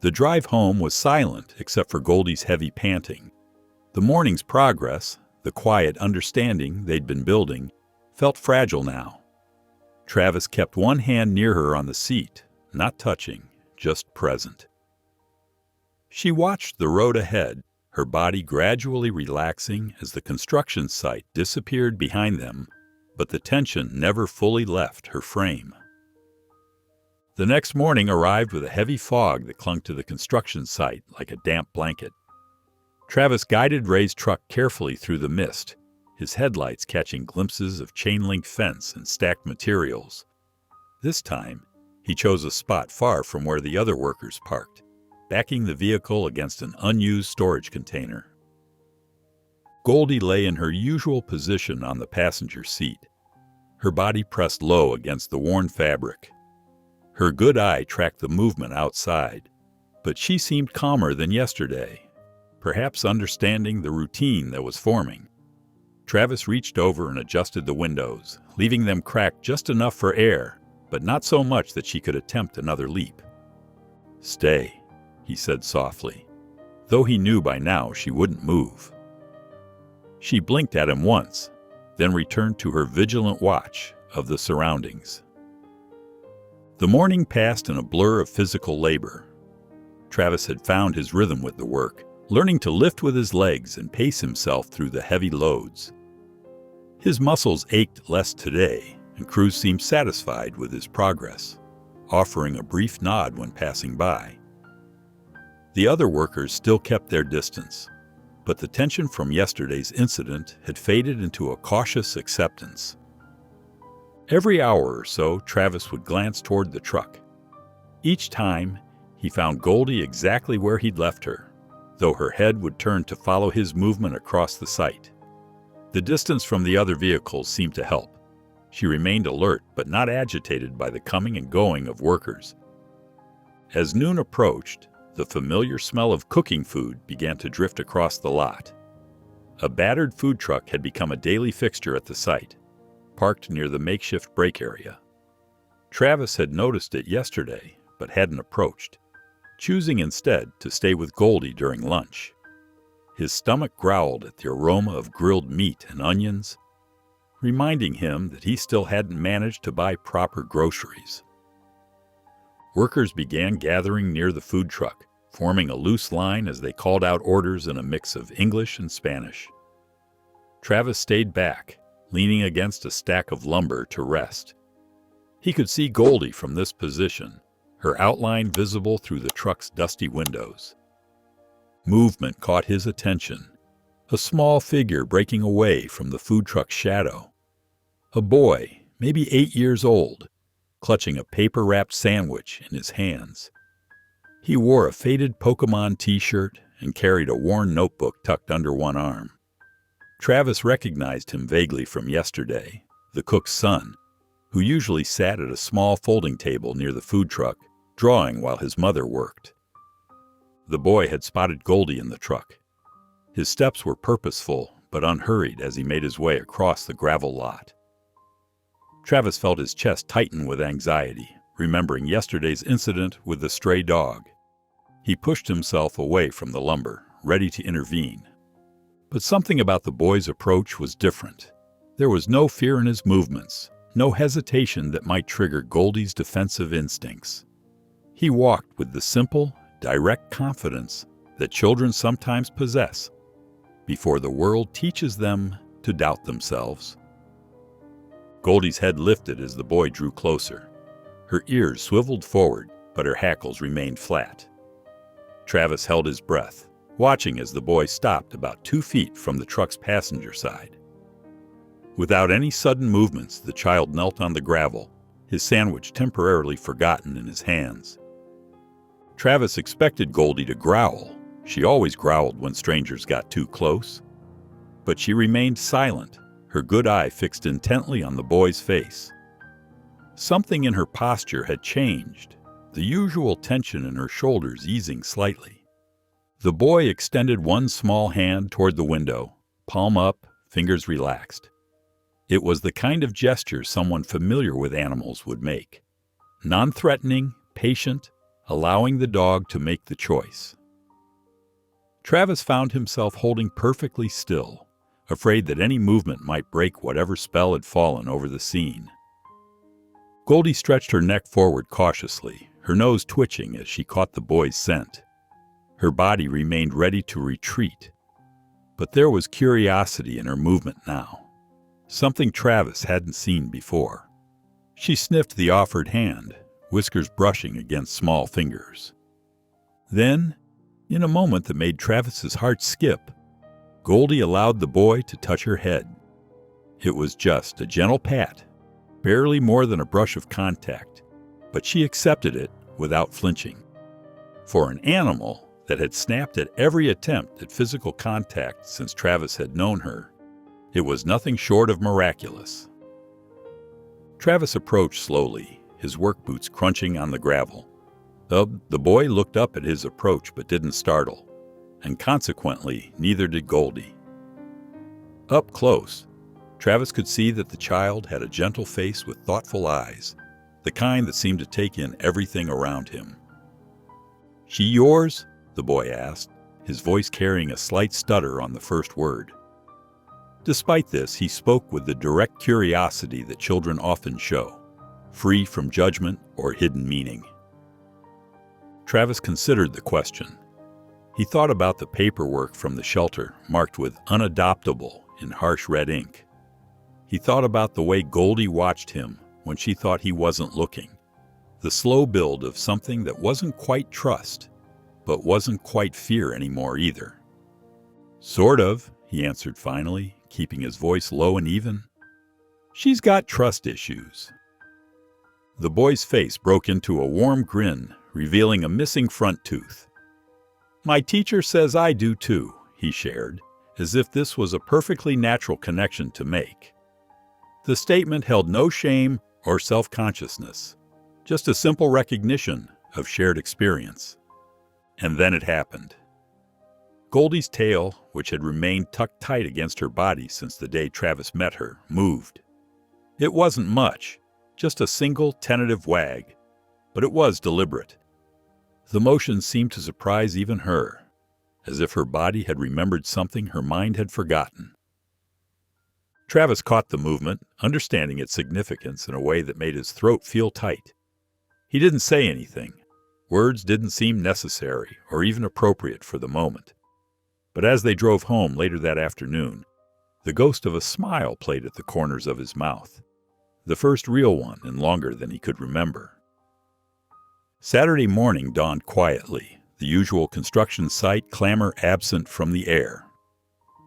The drive home was silent except for Goldie's heavy panting. The morning's progress, the quiet understanding they'd been building, felt fragile now. Travis kept one hand near her on the seat, not touching, just present. She watched the road ahead, her body gradually relaxing as the construction site disappeared behind them, but the tension never fully left her frame. The next morning arrived with a heavy fog that clung to the construction site like a damp blanket. Travis guided Ray's truck carefully through the mist, his headlights catching glimpses of chain-link fence and stacked materials. This time, he chose a spot far from where the other workers parked, backing the vehicle against an unused storage container. Goldie lay in her usual position on the passenger seat, her body pressed low against the worn fabric. Her good eye tracked the movement outside, but she seemed calmer than yesterday, perhaps understanding the routine that was forming. Travis reached over and adjusted the windows, leaving them cracked just enough for air, but not so much that she could attempt another leap. "Stay," he said softly, though he knew by now she wouldn't move. She blinked at him once, then returned to her vigilant watch of the surroundings. The morning passed in a blur of physical labor. Travis had found his rhythm with the work, learning to lift with his legs and pace himself through the heavy loads. His muscles ached less today, and Cruz seemed satisfied with his progress, offering a brief nod when passing by. The other workers still kept their distance, but the tension from yesterday's incident had faded into a cautious acceptance. Every hour or so, Travis would glance toward the truck. Each time, he found Goldie exactly where he'd left her, though her head would turn to follow his movement across the site. The distance from the other vehicles seemed to help. She remained alert but not agitated by the coming and going of workers. As noon approached, the familiar smell of cooking food began to drift across the lot. A battered food truck had become a daily fixture at the site, parked near the makeshift break area. Travis had noticed it yesterday, but hadn't approached, choosing instead to stay with Goldie during lunch. His stomach growled at the aroma of grilled meat and onions, reminding him that he still hadn't managed to buy proper groceries. Workers began gathering near the food truck, forming a loose line as they called out orders in a mix of English and Spanish. Travis stayed back, leaning against a stack of lumber to rest. He could see Goldie from this position, her outline visible through the truck's dusty windows. Movement caught his attention, a small figure breaking away from the food truck's shadow. A boy, maybe 8 years old, clutching a paper-wrapped sandwich in his hands. He wore a faded Pokémon t-shirt and carried a worn notebook tucked under one arm. Travis recognized him vaguely from yesterday, the cook's son, who usually sat at a small folding table near the food truck, drawing while his mother worked. The boy had spotted Goldie in the truck. His steps were purposeful but unhurried as he made his way across the gravel lot. Travis felt his chest tighten with anxiety, remembering yesterday's incident with the stray dog. He pushed himself away from the lumber, ready to intervene. But something about the boy's approach was different. There was no fear in his movements, no hesitation that might trigger Goldie's defensive instincts. He walked with the simple, direct confidence that children sometimes possess before the world teaches them to doubt themselves. Goldie's head lifted as the boy drew closer. Her ears swiveled forward, but her hackles remained flat. Travis held his breath, watching as the boy stopped about 2 feet from the truck's passenger side. Without any sudden movements, the child knelt on the gravel, his sandwich temporarily forgotten in his hands. Travis expected Goldie to growl. She always growled when strangers got too close. But she remained silent, her good eye fixed intently on the boy's face. Something in her posture had changed, the usual tension in her shoulders easing slightly. The boy extended one small hand toward the window, palm up, fingers relaxed. It was the kind of gesture someone familiar with animals would make. Non-threatening, patient, allowing the dog to make the choice. Travis found himself holding perfectly still, afraid that any movement might break whatever spell had fallen over the scene. Goldie stretched her neck forward cautiously, her nose twitching as she caught the boy's scent. Her body remained ready to retreat, but there was curiosity in her movement now, something Travis hadn't seen before. She sniffed the offered hand, whiskers brushing against small fingers. Then, in a moment that made Travis's heart skip, Goldie allowed the boy to touch her head. It was just a gentle pat, barely more than a brush of contact, but she accepted it without flinching. For an animal that had snapped at every attempt at physical contact since Travis had known her, it was nothing short of miraculous. Travis approached slowly, his work boots crunching on the gravel. The boy looked up at his approach but didn't startle, and consequently, neither did Goldie. Up close, Travis could see that the child had a gentle face with thoughtful eyes, the kind that seemed to take in everything around him. "She yours?" the boy asked, his voice carrying a slight stutter on the first word. Despite this, he spoke with the direct curiosity that children often show, free from judgment or hidden meaning. Travis considered the question. He thought about the paperwork from the shelter, marked with unadoptable in harsh red ink. He thought about the way Goldie watched him when she thought he wasn't looking, the slow build of something that wasn't quite trust, but wasn't quite fear anymore either. "Sort of," he answered finally, keeping his voice low and even. "She's got trust issues." The boy's face broke into a warm grin, revealing a missing front tooth. "My teacher says I do too," he shared, as if this was a perfectly natural connection to make. The statement held no shame or self-consciousness, just a simple recognition of shared experience. And then it happened. Goldie's tail, which had remained tucked tight against her body since the day Travis met her, moved. It wasn't much, just a single tentative wag, but it was deliberate. The motion seemed to surprise even her, as if her body had remembered something her mind had forgotten. Travis caught the movement, understanding its significance in a way that made his throat feel tight. He didn't say anything. Words didn't seem necessary or even appropriate for the moment. But as they drove home later that afternoon, the ghost of a smile played at the corners of his mouth, the first real one in longer than he could remember. Saturday morning dawned quietly, the usual construction site clamor absent from the air.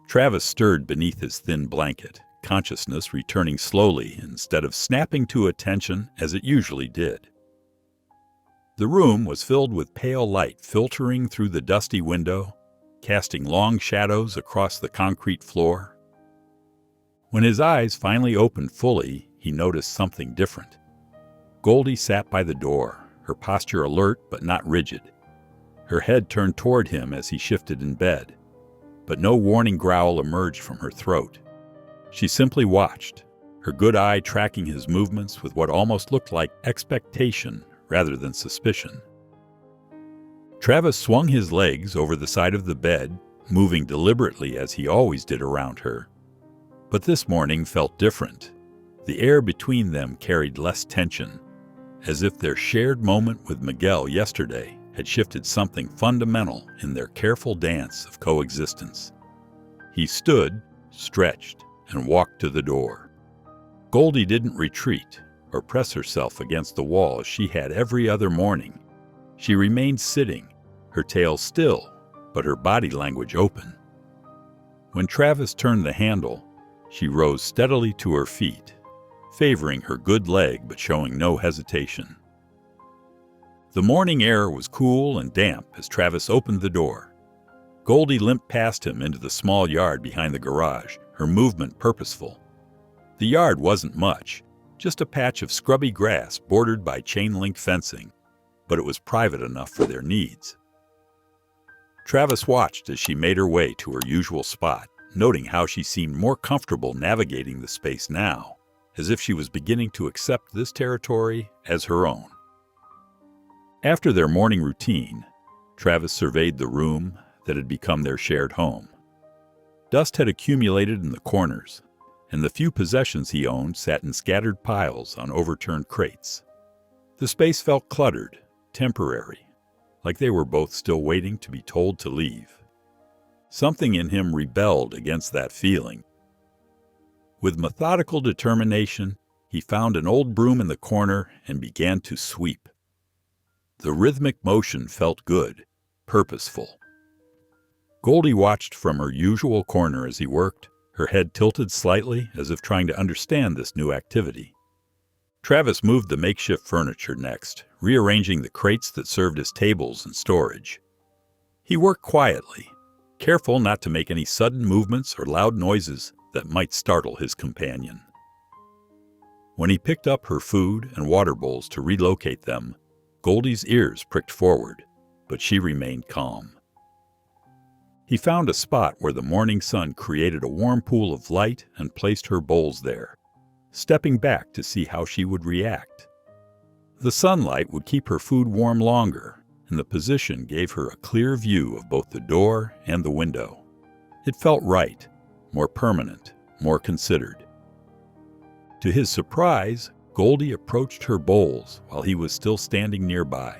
Travis stirred beneath his thin blanket, consciousness returning slowly instead of snapping to attention as it usually did. The room was filled with pale light filtering through the dusty window, casting long shadows across the concrete floor. When his eyes finally opened fully, he noticed something different. Goldie sat by the door, her posture alert but not rigid. Her head turned toward him as he shifted in bed, but no warning growl emerged from her throat. She simply watched, her good eye tracking his movements with what almost looked like expectation rather than suspicion. Travis swung his legs over the side of the bed, moving deliberately as he always did around her. But this morning felt different. The air between them carried less tension, as if their shared moment with Miguel yesterday had shifted something fundamental in their careful dance of coexistence. He stood, stretched, and walked to the door. Goldie didn't retreat or press herself against the wall as she had every other morning. She remained sitting, her tail still, but her body language open. When Travis turned the handle, she rose steadily to her feet, favoring her good leg but showing no hesitation. The morning air was cool and damp as Travis opened the door. Goldie limped past him into the small yard behind the garage, her movement purposeful. The yard wasn't much, just a patch of scrubby grass bordered by chain-link fencing, but it was private enough for their needs. Travis watched as she made her way to her usual spot, noting how she seemed more comfortable navigating the space now, as if she was beginning to accept this territory as her own. After their morning routine, Travis surveyed the room that had become their shared home. Dust had accumulated in the corners, and the few possessions he owned sat in scattered piles on overturned crates. The space felt cluttered, temporary, like they were both still waiting to be told to leave. Something in him rebelled against that feeling. With methodical determination, he found an old broom in the corner and began to sweep. The rhythmic motion felt good, purposeful. Goldie watched from her usual corner as he worked, her head tilted slightly as if trying to understand this new activity. Travis moved the makeshift furniture next, rearranging the crates that served as tables and storage. He worked quietly, careful not to make any sudden movements or loud noises that might startle his companion. When he picked up her food and water bowls to relocate them, Goldie's ears pricked forward, but she remained calm. He found a spot where the morning sun created a warm pool of light and placed her bowls there, stepping back to see how she would react. The sunlight would keep her food warm longer, and the position gave her a clear view of both the door and the window. It felt right, more permanent, more considered. To his surprise, Goldie approached her bowls while he was still standing nearby.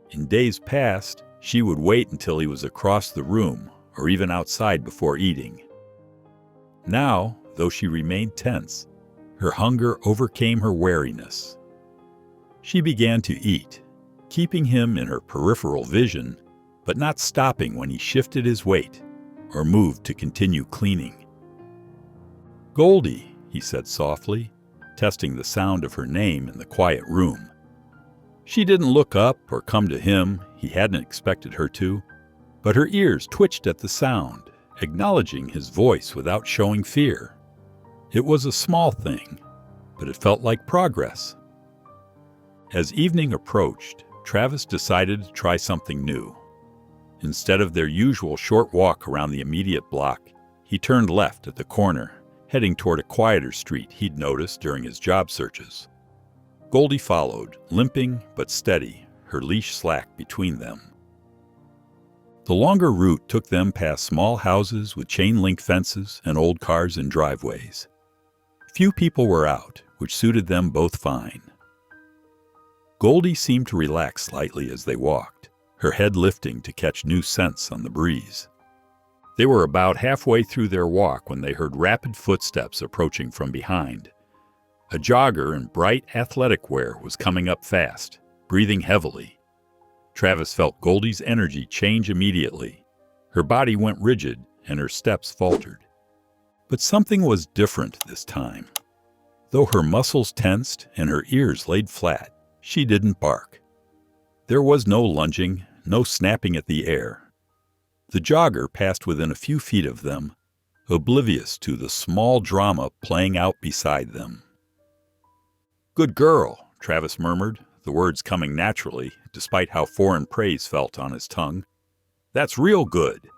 In days past, she would wait until he was across the room or even outside before eating. Now, though she remained tense, her hunger overcame her wariness. She began to eat, keeping him in her peripheral vision, but not stopping when he shifted his weight or moved to continue cleaning. "Goldie," he said softly, testing the sound of her name in the quiet room. She didn't look up or come to him, he hadn't expected her to, but her ears twitched at the sound, acknowledging his voice without showing fear. It was a small thing, but it felt like progress. As evening approached, Travis decided to try something new. Instead of their usual short walk around the immediate block, he turned left at the corner, heading toward a quieter street he'd noticed during his job searches. Goldie followed, limping but steady, her leash slack between them. The longer route took them past small houses with chain-link fences and old cars in driveways. Few people were out, which suited them both fine. Goldie seemed to relax slightly as they walked, her head lifting to catch new scents on the breeze. They were about halfway through their walk when they heard rapid footsteps approaching from behind. A jogger in bright athletic wear was coming up fast, breathing heavily. Travis felt Goldie's energy change immediately. Her body went rigid and her steps faltered. But something was different this time. Though her muscles tensed and her ears laid flat, she didn't bark. There was no lunging, no snapping at the air. The jogger passed within a few feet of them, oblivious to the small drama playing out beside them. "Good girl," Travis murmured, the words coming naturally, despite how foreign praise felt on his tongue. "That's real good."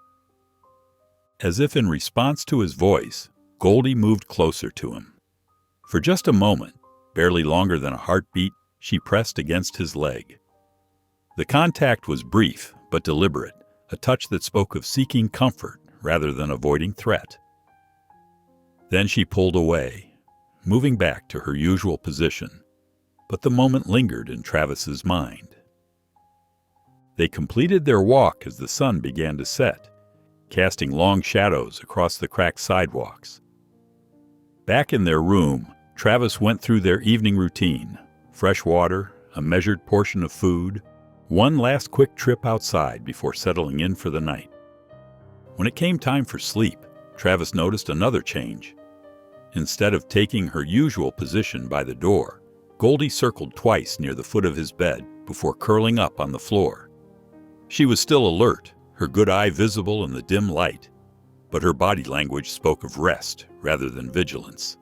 As if in response to his voice, Goldie moved closer to him. For just a moment, barely longer than a heartbeat, she pressed against his leg. The contact was brief but deliberate, a touch that spoke of seeking comfort rather than avoiding threat. Then she pulled away, moving back to her usual position, but the moment lingered in Travis's mind. They completed their walk as the sun began to set, casting long shadows across the cracked sidewalks. Back in their room, Travis went through their evening routine: fresh water, a measured portion of food, one last quick trip outside before settling in for the night. When it came time for sleep, Travis noticed another change. Instead of taking her usual position by the door, Goldie circled twice near the foot of his bed before curling up on the floor. She was still alert, her good eye visible in the dim light, but her body language spoke of rest rather than vigilance.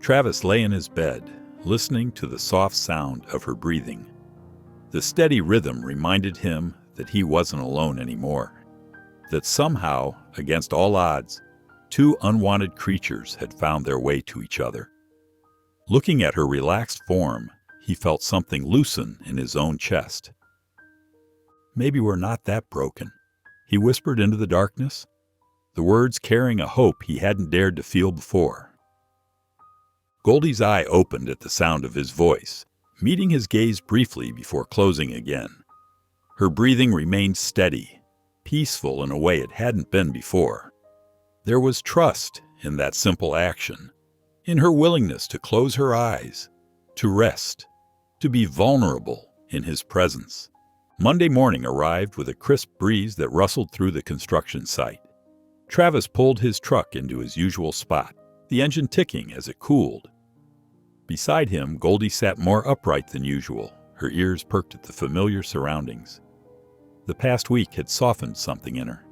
Travis lay in his bed, listening to the soft sound of her breathing. The steady rhythm reminded him that he wasn't alone anymore, that somehow, against all odds, two unwanted creatures had found their way to each other. Looking at her relaxed form, he felt something loosen in his own chest. "Maybe we're not that broken," he whispered into the darkness, the words carrying a hope he hadn't dared to feel before. Goldie's eye opened at the sound of his voice, meeting his gaze briefly before closing again. Her breathing remained steady, peaceful in a way it hadn't been before. There was trust in that simple action, in her willingness to close her eyes, to rest, to be vulnerable in his presence. Monday morning arrived with a crisp breeze that rustled through the construction site. Travis pulled his truck into his usual spot, the engine ticking as it cooled. Beside him, Goldie sat more upright than usual, her ears perked at the familiar surroundings. The past week had softened something in her.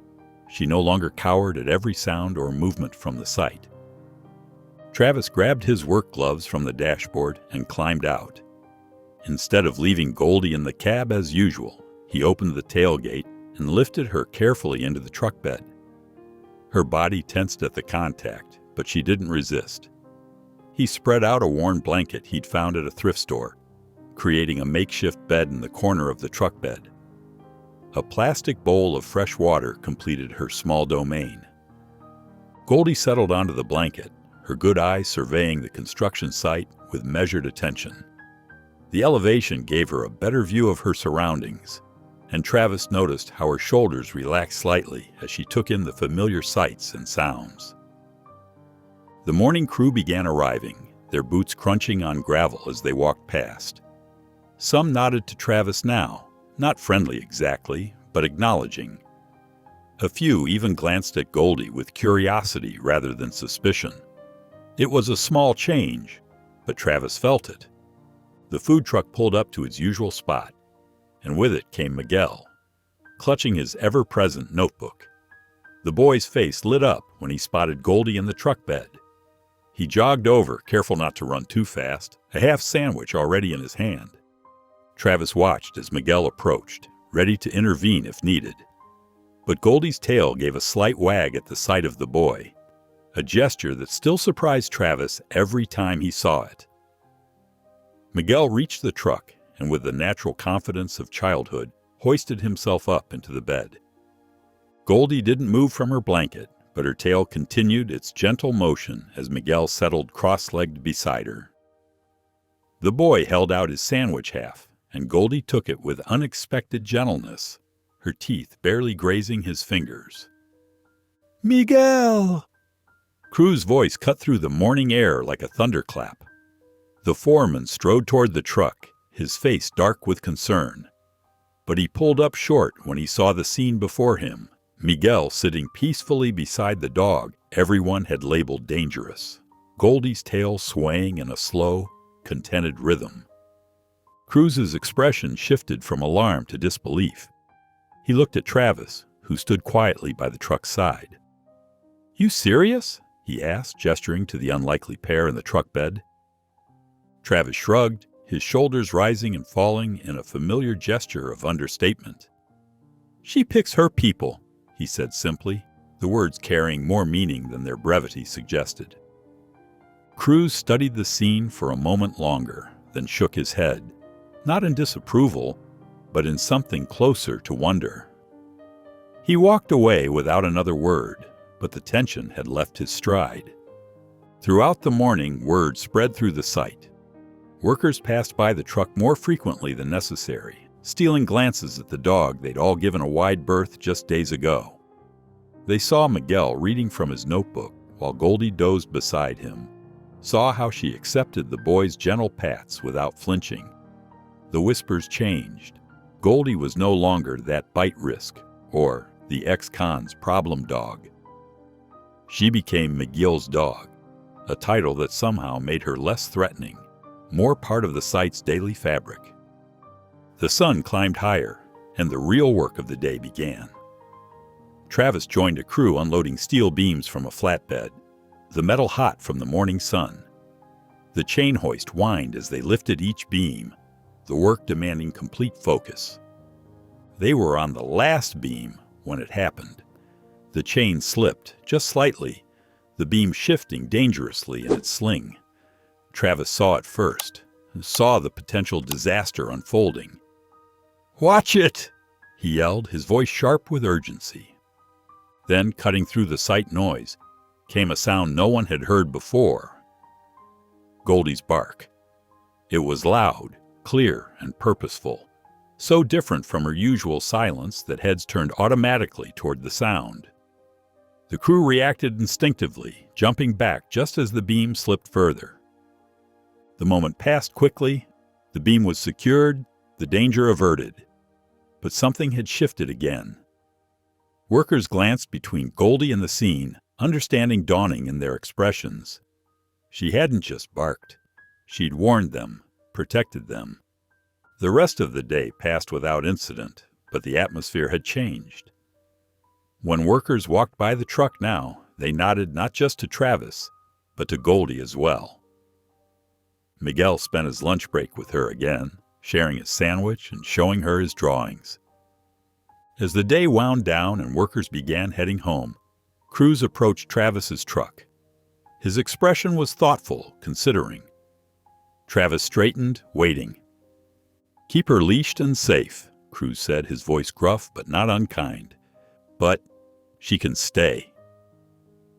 She no longer cowered at every sound or movement from the site. Travis grabbed his work gloves from the dashboard and climbed out. Instead of leaving Goldie in the cab as usual, he opened the tailgate and lifted her carefully into the truck bed. Her body tensed at the contact, but she didn't resist. He spread out a worn blanket he'd found at a thrift store, creating a makeshift bed in the corner of the truck bed. A plastic bowl of fresh water completed her small domain. Goldie settled onto the blanket, her good eyes surveying the construction site with measured attention. The elevation gave her a better view of her surroundings, and Travis noticed how her shoulders relaxed slightly as she took in the familiar sights and sounds. The morning crew began arriving, their boots crunching on gravel as they walked past. Some nodded to Travis now, not friendly exactly, but acknowledging. A few even glanced at Goldie with curiosity rather than suspicion. It was a small change, but Travis felt it. The food truck pulled up to its usual spot, and with it came Miguel, clutching his ever-present notebook. The boy's face lit up when he spotted Goldie in the truck bed. He jogged over, careful not to run too fast, a half sandwich already in his hand. Travis watched as Miguel approached, ready to intervene if needed. But Goldie's tail gave a slight wag at the sight of the boy, a gesture that still surprised Travis every time he saw it. Miguel reached the truck and, with the natural confidence of childhood, hoisted himself up into the bed. Goldie didn't move from her blanket, but her tail continued its gentle motion as Miguel settled cross-legged beside her. The boy held out his sandwich half, and Goldie took it with unexpected gentleness, her teeth barely grazing his fingers. "Miguel!" Cruz's voice cut through the morning air like a thunderclap. The foreman strode toward the truck, his face dark with concern. But he pulled up short when he saw the scene before him, Miguel sitting peacefully beside the dog everyone had labeled dangerous, Goldie's tail swaying in a slow, contented rhythm. Cruz's expression shifted from alarm to disbelief. He looked at Travis, who stood quietly by the truck's side. "You serious?" he asked, gesturing to the unlikely pair in the truck bed. Travis shrugged, his shoulders rising and falling in a familiar gesture of understatement. "She picks her people," he said simply, the words carrying more meaning than their brevity suggested. Cruz studied the scene for a moment longer, then shook his head, not in disapproval, but in something closer to wonder. He walked away without another word, but the tension had left his stride. Throughout the morning, word spread through the site. Workers passed by the truck more frequently than necessary, stealing glances at the dog they'd all given a wide berth just days ago. They saw Miguel reading from his notebook while Goldie dozed beside him, saw how she accepted the boy's gentle pats without flinching. The whispers changed. Goldie was no longer that bite risk or the ex-con's problem dog. She became McGill's dog, a title that somehow made her less threatening, more part of the site's daily fabric. The sun climbed higher, and the real work of the day began. Travis joined a crew unloading steel beams from a flatbed, the metal hot from the morning sun. The chain hoist whined as they lifted each beam, the work demanding complete focus. They were on the last beam when it happened. The chain slipped, just slightly, the beam shifting dangerously in its sling. Travis saw it first, saw the potential disaster unfolding. "Watch it!" he yelled, his voice sharp with urgency. Then, cutting through the site noise, came a sound no one had heard before. Goldie's bark. It was loud, clear, and purposeful, so different from her usual silence that heads turned automatically toward the sound. The crew reacted instinctively, jumping back just as the beam slipped further. The moment passed quickly, the beam was secured, the danger averted. But something had shifted again. Workers glanced between Goldie and the scene, understanding dawning in their expressions. She hadn't just barked. She'd warned them, protected them. The rest of the day passed without incident, but the atmosphere had changed. When workers walked by the truck now, they nodded not just to Travis, but to Goldie as well. Miguel spent his lunch break with her again, sharing his sandwich and showing her his drawings. As the day wound down and workers began heading home, crews approached Travis's truck. His expression was thoughtful, considering. Travis straightened, waiting. "Keep her leashed and safe," Cruz said, his voice gruff but not unkind. "But she can stay."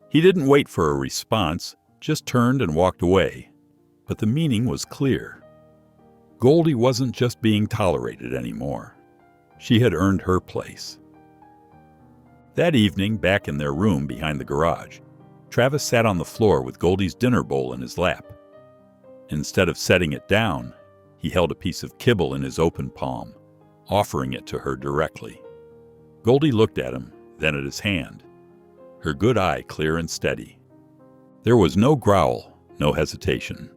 He didn't wait for a response, just turned and walked away. But the meaning was clear. Goldie wasn't just being tolerated anymore. She had earned her place. That evening, back in their room behind the garage, Travis sat on the floor with Goldie's dinner bowl in his lap. Instead of setting it down, he held a piece of kibble in his open palm, offering it to her directly. Goldie looked at him, then at his hand, her good eye clear and steady. There was no growl, no hesitation.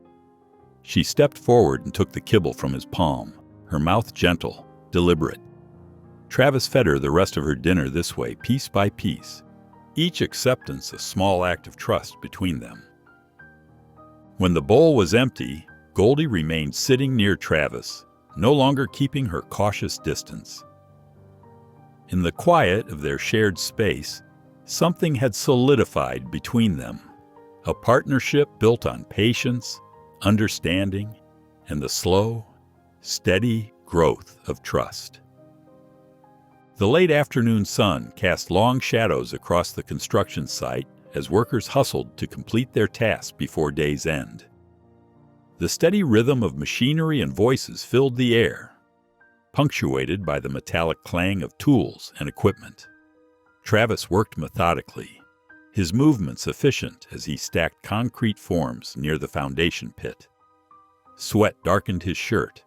She stepped forward and took the kibble from his palm, her mouth gentle, deliberate. Travis fed her the rest of her dinner this way, piece by piece, each acceptance a small act of trust between them. When the bowl was empty, Goldie remained sitting near Travis, no longer keeping her cautious distance. In the quiet of their shared space, something had solidified between them, a partnership built on patience, understanding, and the slow, steady growth of trust. The late afternoon sun cast long shadows across the construction site as workers hustled to complete their tasks before day's end. The steady rhythm of machinery and voices filled the air, punctuated by the metallic clang of tools and equipment. Travis worked methodically, his movements efficient as he stacked concrete forms near the foundation pit. Sweat darkened his shirt,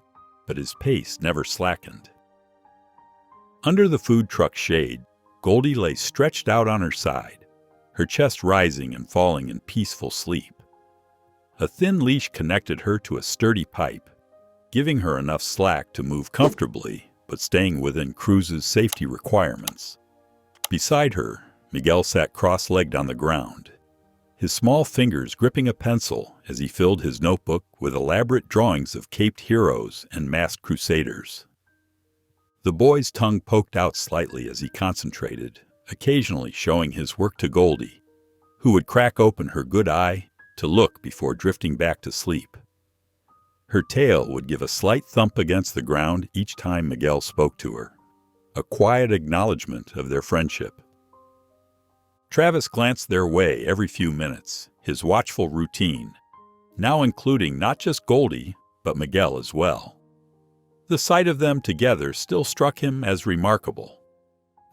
but his pace never slackened. Under the food truck shade, Goldie lay stretched out on her side, her chest rising and falling in peaceful sleep. A thin leash connected her to a sturdy pipe, giving her enough slack to move comfortably, but staying within Cruz's safety requirements. Beside her, Miguel sat cross-legged on the ground, his small fingers gripping a pencil as he filled his notebook with elaborate drawings of caped heroes and masked crusaders. The boy's tongue poked out slightly as he concentrated, occasionally showing his work to Goldie, who would crack open her good eye to look before drifting back to sleep. Her tail would give a slight thump against the ground each time Miguel spoke to her, a quiet acknowledgement of their friendship. Travis glanced their way every few minutes, his watchful routine, now including not just Goldie, but Miguel as well. The sight of them together still struck him as remarkable.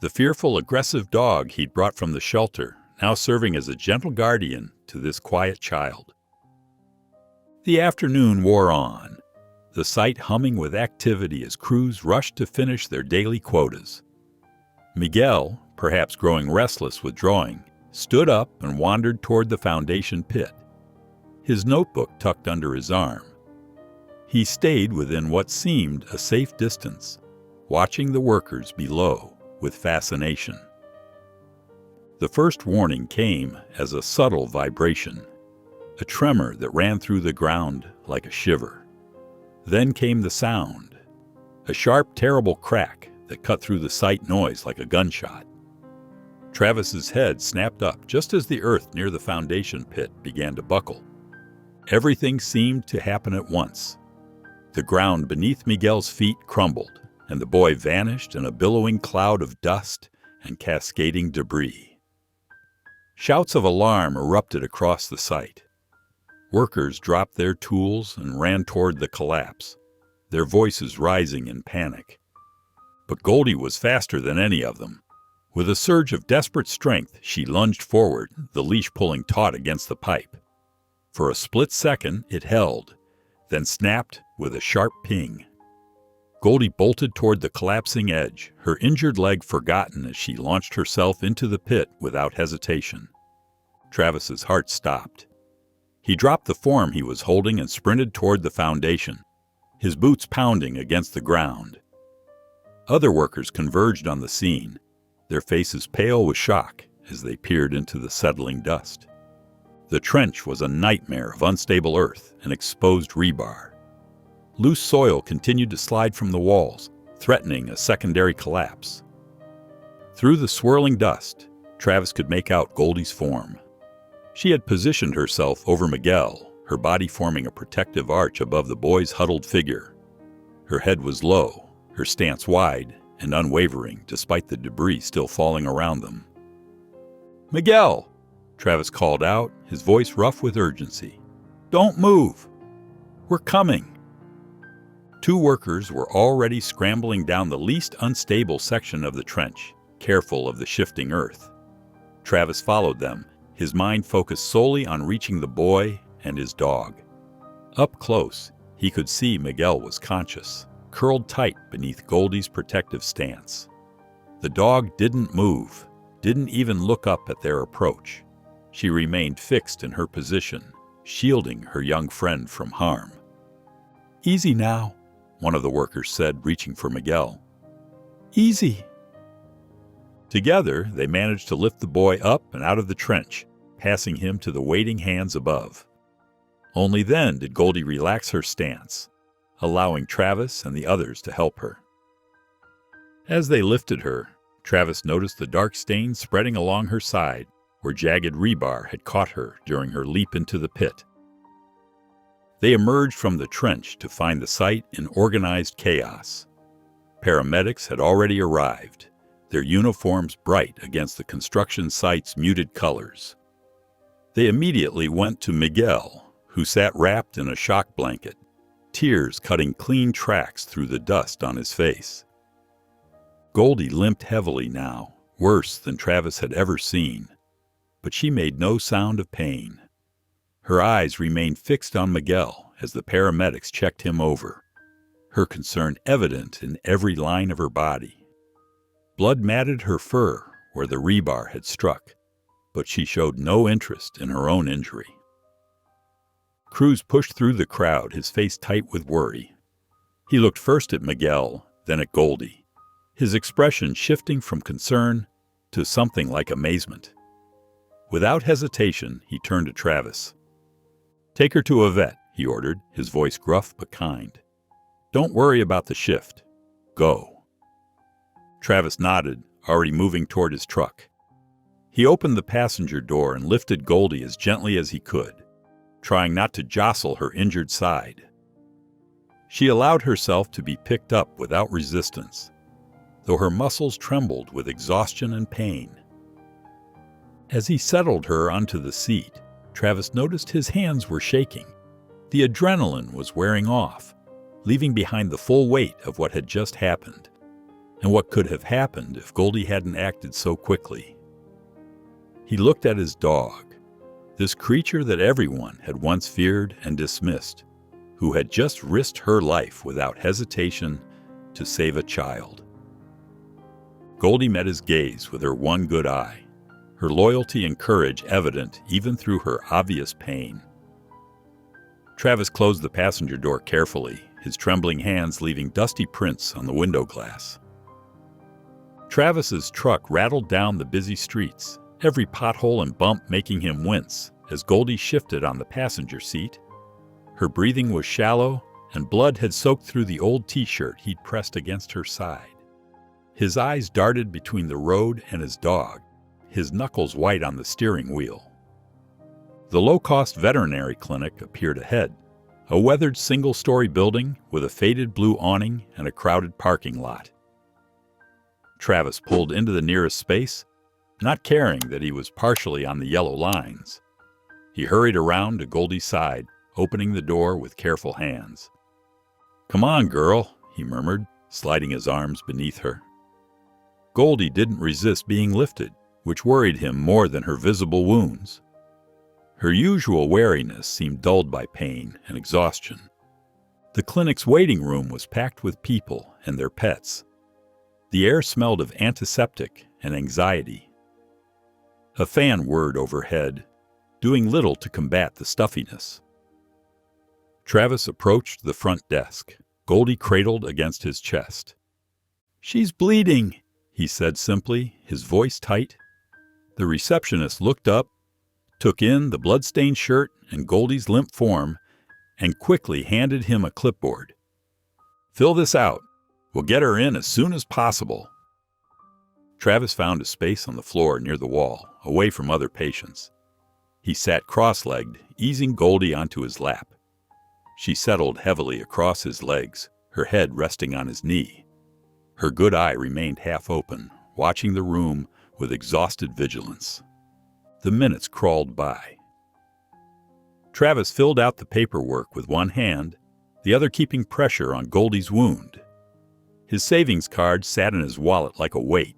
The fearful, aggressive dog he'd brought from the shelter, now serving as a gentle guardian to this quiet child. The afternoon wore on, the site humming with activity as crews rushed to finish their daily quotas. Miguel, perhaps growing restless with drawing, stood up and wandered toward the foundation pit, his notebook tucked under his arm. He stayed within what seemed a safe distance, watching the workers below with fascination. The first warning came as a subtle vibration, a tremor that ran through the ground like a shiver. Then came the sound, a sharp, terrible crack that cut through the site noise like a gunshot. Travis's head snapped up just as the earth near the foundation pit began to buckle. Everything seemed to happen at once. The ground beneath Miguel's feet crumbled, and the boy vanished in a billowing cloud of dust and cascading debris. Shouts of alarm erupted across the site. Workers dropped their tools and ran toward the collapse, their voices rising in panic. But Goldie was faster than any of them. With a surge of desperate strength, she lunged forward, the leash pulling taut against the pipe. For a split second, it held, then snapped with a sharp ping. Goldie bolted toward the collapsing edge, her injured leg forgotten as she launched herself into the pit without hesitation. Travis's heart stopped. He dropped the form he was holding and sprinted toward the foundation, his boots pounding against the ground. Other workers converged on the scene, their faces pale with shock as they peered into the settling dust. The trench was a nightmare of unstable earth and exposed rebar. Loose soil continued to slide from the walls, threatening a secondary collapse. Through the swirling dust, Travis could make out Goldie's form. She had positioned herself over Miguel, her body forming a protective arch above the boy's huddled figure. Her head was low, her stance wide and unwavering despite the debris still falling around them. "Miguel!" Travis called out, his voice rough with urgency. "Don't move! We're coming!" Two workers were already scrambling down the least unstable section of the trench, careful of the shifting earth. Travis followed them, his mind focused solely on reaching the boy and his dog. Up close, he could see Miguel was conscious, curled tight beneath Goldie's protective stance. The dog didn't move, didn't even look up at their approach. She remained fixed in her position, shielding her young friend from harm. "Easy now," one of the workers said, reaching for Miguel. "Easy." Together, they managed to lift the boy up and out of the trench, passing him to the waiting hands above. Only then did Goldie relax her stance, allowing Travis and the others to help her. As they lifted her, Travis noticed the dark stains spreading along her side, where jagged rebar had caught her during her leap into the pit. They emerged from the trench to find the site in organized chaos. Paramedics had already arrived, their uniforms bright against the construction site's muted colors. They immediately went to Miguel, who sat wrapped in a shock blanket, tears cutting clean tracks through the dust on his face. Goldie limped heavily now, worse than Travis had ever seen, but she made no sound of pain. Her eyes remained fixed on Miguel as the paramedics checked him over, her concern evident in every line of her body. Blood matted her fur where the rebar had struck, but she showed no interest in her own injury. Cruz pushed through the crowd, his face tight with worry. He looked first at Miguel, then at Goldie, his expression shifting from concern to something like amazement. Without hesitation, he turned to Travis. "Take her to a vet," he ordered, his voice gruff but kind. "Don't worry about the shift. Go." Travis nodded, already moving toward his truck. He opened the passenger door and lifted Goldie as gently as he could, trying not to jostle her injured side. She allowed herself to be picked up without resistance, though her muscles trembled with exhaustion and pain. As he settled her onto the seat, Travis noticed his hands were shaking. The adrenaline was wearing off, leaving behind the full weight of what had just happened, and what could have happened if Goldie hadn't acted so quickly. He looked at his dog. This creature that everyone had once feared and dismissed, who had just risked her life without hesitation to save a child. Goldie met his gaze with her one good eye, her loyalty and courage evident even through her obvious pain. Travis closed the passenger door carefully, his trembling hands leaving dusty prints on the window glass. Travis's truck rattled down the busy streets, every pothole and bump making him wince as Goldie shifted on the passenger seat. Her breathing was shallow, and blood had soaked through the old t-shirt he'd pressed against her side. His eyes darted between the road and his dog, his knuckles white on the steering wheel. The low-cost veterinary clinic appeared ahead, a weathered single-story building with a faded blue awning and a crowded parking lot. Travis pulled into the nearest space, not caring that he was partially on the yellow lines. He hurried around to Goldie's side, opening the door with careful hands. "Come on, girl," he murmured, sliding his arms beneath her. Goldie didn't resist being lifted, which worried him more than her visible wounds. Her usual wariness seemed dulled by pain and exhaustion. The clinic's waiting room was packed with people and their pets. The air smelled of antiseptic and anxiety. A fan whirred overhead, doing little to combat the stuffiness. Travis approached the front desk, Goldie cradled against his chest. "She's bleeding," he said simply, his voice tight. The receptionist looked up, took in the blood-stained shirt and Goldie's limp form, and quickly handed him a clipboard. "Fill this out. We'll get her in as soon as possible." Travis found a space on the floor near the wall, away from other patients. He sat cross-legged, easing Goldie onto his lap. She settled heavily across his legs, her head resting on his knee. Her good eye remained half open, watching the room with exhausted vigilance. The minutes crawled by. Travis filled out the paperwork with one hand, the other keeping pressure on Goldie's wound. His savings card sat in his wallet like a weight.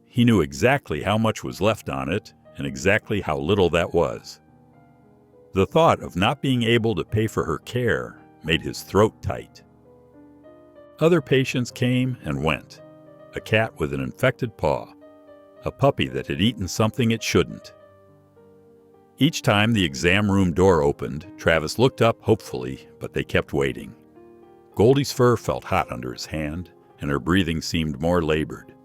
He knew exactly how much was left on it and exactly how little that was. The thought of not being able to pay for her care made his throat tight. Other patients came and went. A cat with an infected paw, a puppy that had eaten something it shouldn't. Each time the exam room door opened, Travis looked up hopefully, but they kept waiting. Goldie's fur felt hot under his hand, and her breathing seemed more labored.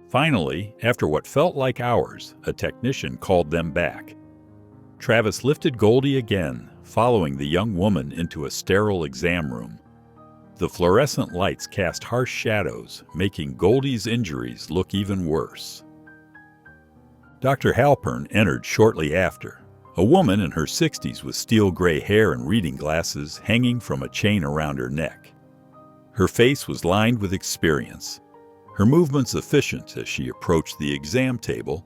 Finally, after what felt like hours, a technician called them back. Travis lifted Goldie again, following the young woman into a sterile exam room. The fluorescent lights cast harsh shadows, making Goldie's injuries look even worse. Dr. Halpern entered shortly after, a woman in her 60s with steel-gray hair and reading glasses hanging from a chain around her neck. Her face was lined with experience, her movements efficient as she approached the exam table.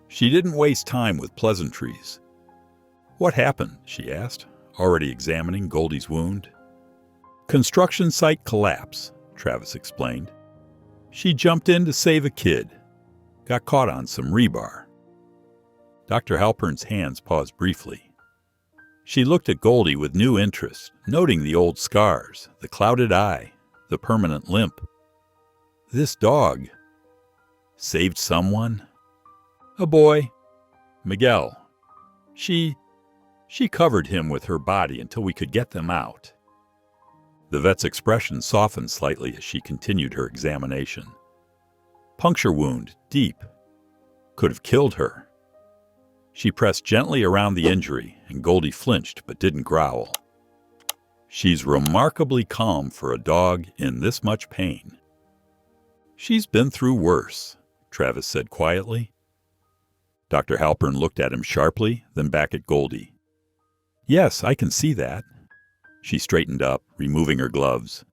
She didn't waste time with pleasantries. "What happened?" she asked, already examining Goldie's wound. "Construction site collapse," Travis explained. "She jumped in to save a kid. Got caught on some rebar." Dr. Halpern's hands paused briefly. She looked at Goldie with new interest, noting the old scars, the clouded eye, the permanent limp. "This dog saved someone?" "A boy. Miguel. She covered him with her body until we could get them out." The vet's expression softened slightly as she continued her examination. "Puncture wound, deep. Could have killed her." She pressed gently around the injury, and Goldie flinched but didn't growl. "She's remarkably calm for a dog in this much pain." "She's been through worse," Travis said quietly. Dr. Halpern looked at him sharply, then back at Goldie. "Yes, I can see that." She straightened up, removing her gloves.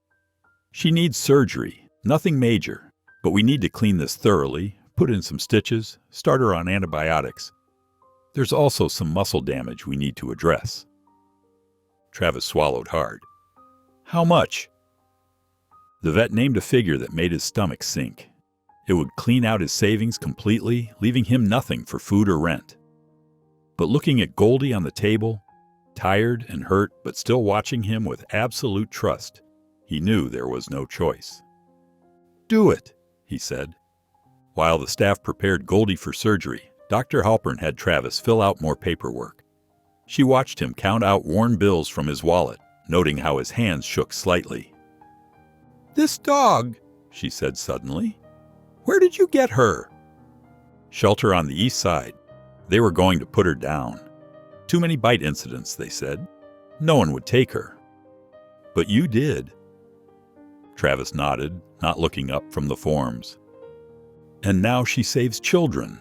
"She needs surgery, nothing major, but we need to clean this thoroughly, put in some stitches, start her on antibiotics. There's also some muscle damage we need to address." Travis swallowed hard. "How much?" The vet named a figure that made his stomach sink. It would clean out his savings completely, leaving him nothing for food or rent. But looking at Goldie on the table, tired and hurt but still watching him with absolute trust, he knew there was no choice. "Do it," he said. While the staff prepared Goldie for surgery, Dr. Halpern had Travis fill out more paperwork. She watched him count out worn bills from his wallet, noting how his hands shook slightly. "This dog," she said suddenly. "Where did you get her?" "Shelter on the east side. They were going to put her down. Too many bite incidents, they said. No one would take her. But you did." Travis nodded, not looking up from the forms. "And now she saves children."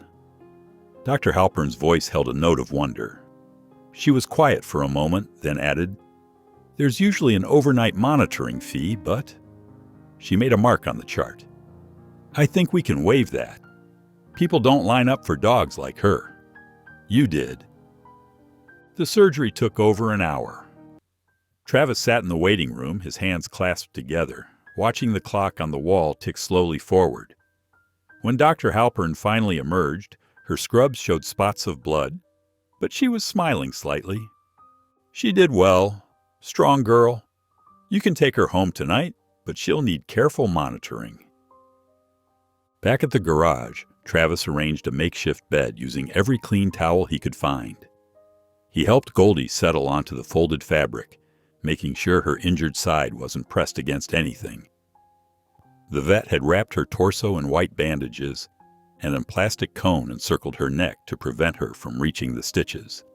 Dr. Halpern's voice held a note of wonder. She was quiet for a moment, then added, "There's usually an overnight monitoring fee, but—" She made a mark on the chart. "I think we can waive that. People don't line up for dogs like her. You did." The surgery took over an hour. Travis sat in the waiting room, his hands clasped together, watching the clock on the wall tick slowly forward. When Dr. Halpern finally emerged, her scrubs showed spots of blood, but she was smiling slightly. "She did well. Strong girl. You can take her home tonight, but she'll need careful monitoring." Back at the garage, Travis arranged a makeshift bed using every clean towel he could find. He helped Goldie settle onto the folded fabric, making sure her injured side wasn't pressed against anything. The vet had wrapped her torso in white bandages, and a plastic cone encircled her neck to prevent her from reaching the stitches.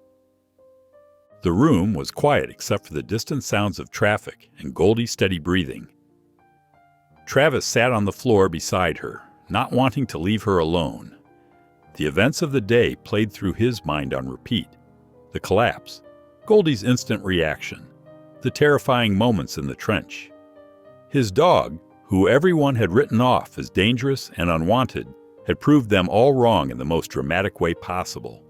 The room was quiet except for the distant sounds of traffic and Goldie's steady breathing. Travis sat on the floor beside her, not wanting to leave her alone. The events of the day played through his mind on repeat. The collapse, Goldie's instant reaction, the terrifying moments in the trench. His dog, who everyone had written off as dangerous and unwanted, had proved them all wrong in the most dramatic way possible.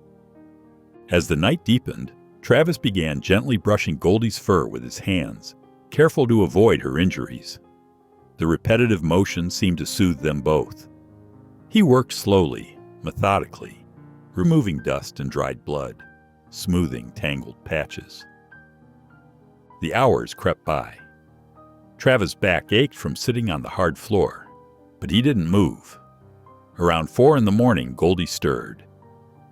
As the night deepened, Travis began gently brushing Goldie's fur with his hands, careful to avoid her injuries. The repetitive motion seemed to soothe them both. He worked slowly, methodically, removing dust and dried blood, smoothing tangled patches. The hours crept by. Travis' back ached from sitting on the hard floor, but he didn't move. Around 4 a.m, Goldie stirred.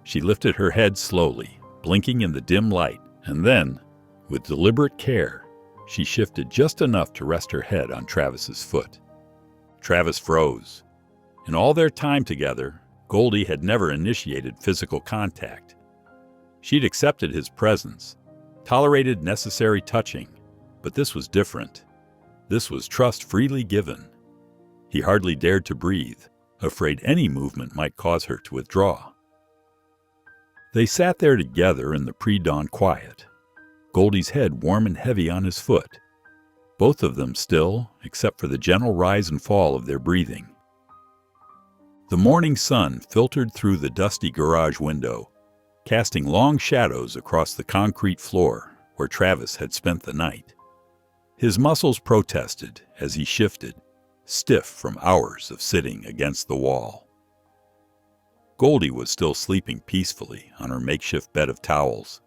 She lifted her head slowly, blinking in the dim light, and then, with deliberate care, she shifted just enough to rest her head on Travis's foot. Travis froze. In all their time together, Goldie had never initiated physical contact. She'd accepted his presence, tolerated necessary touching, but this was different. This was trust freely given. He hardly dared to breathe, afraid any movement might cause her to withdraw. They sat there together in the pre-dawn quiet, Goldie's head warm and heavy on his foot, both of them still, except for the gentle rise and fall of their breathing. The morning sun filtered through the dusty garage window, casting long shadows across the concrete floor where Travis had spent the night. His muscles protested as he shifted, stiff from hours of sitting against the wall. Goldie was still sleeping peacefully on her makeshift bed of towels,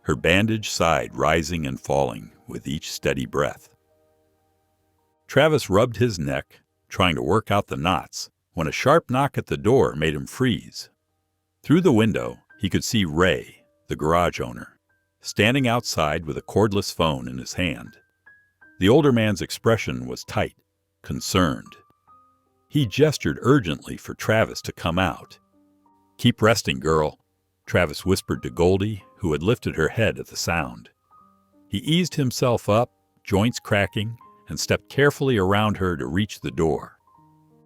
her bandaged side rising and falling with each steady breath. Travis rubbed his neck, trying to work out the knots, when a sharp knock at the door made him freeze. Through the window, he could see Ray, the garage owner, standing outside with a cordless phone in his hand. The older man's expression was tight, concerned. He gestured urgently for Travis to come out. "Keep resting, girl," Travis whispered to Goldie, who had lifted her head at the sound. He eased himself up, joints cracking, and stepped carefully around her to reach the door.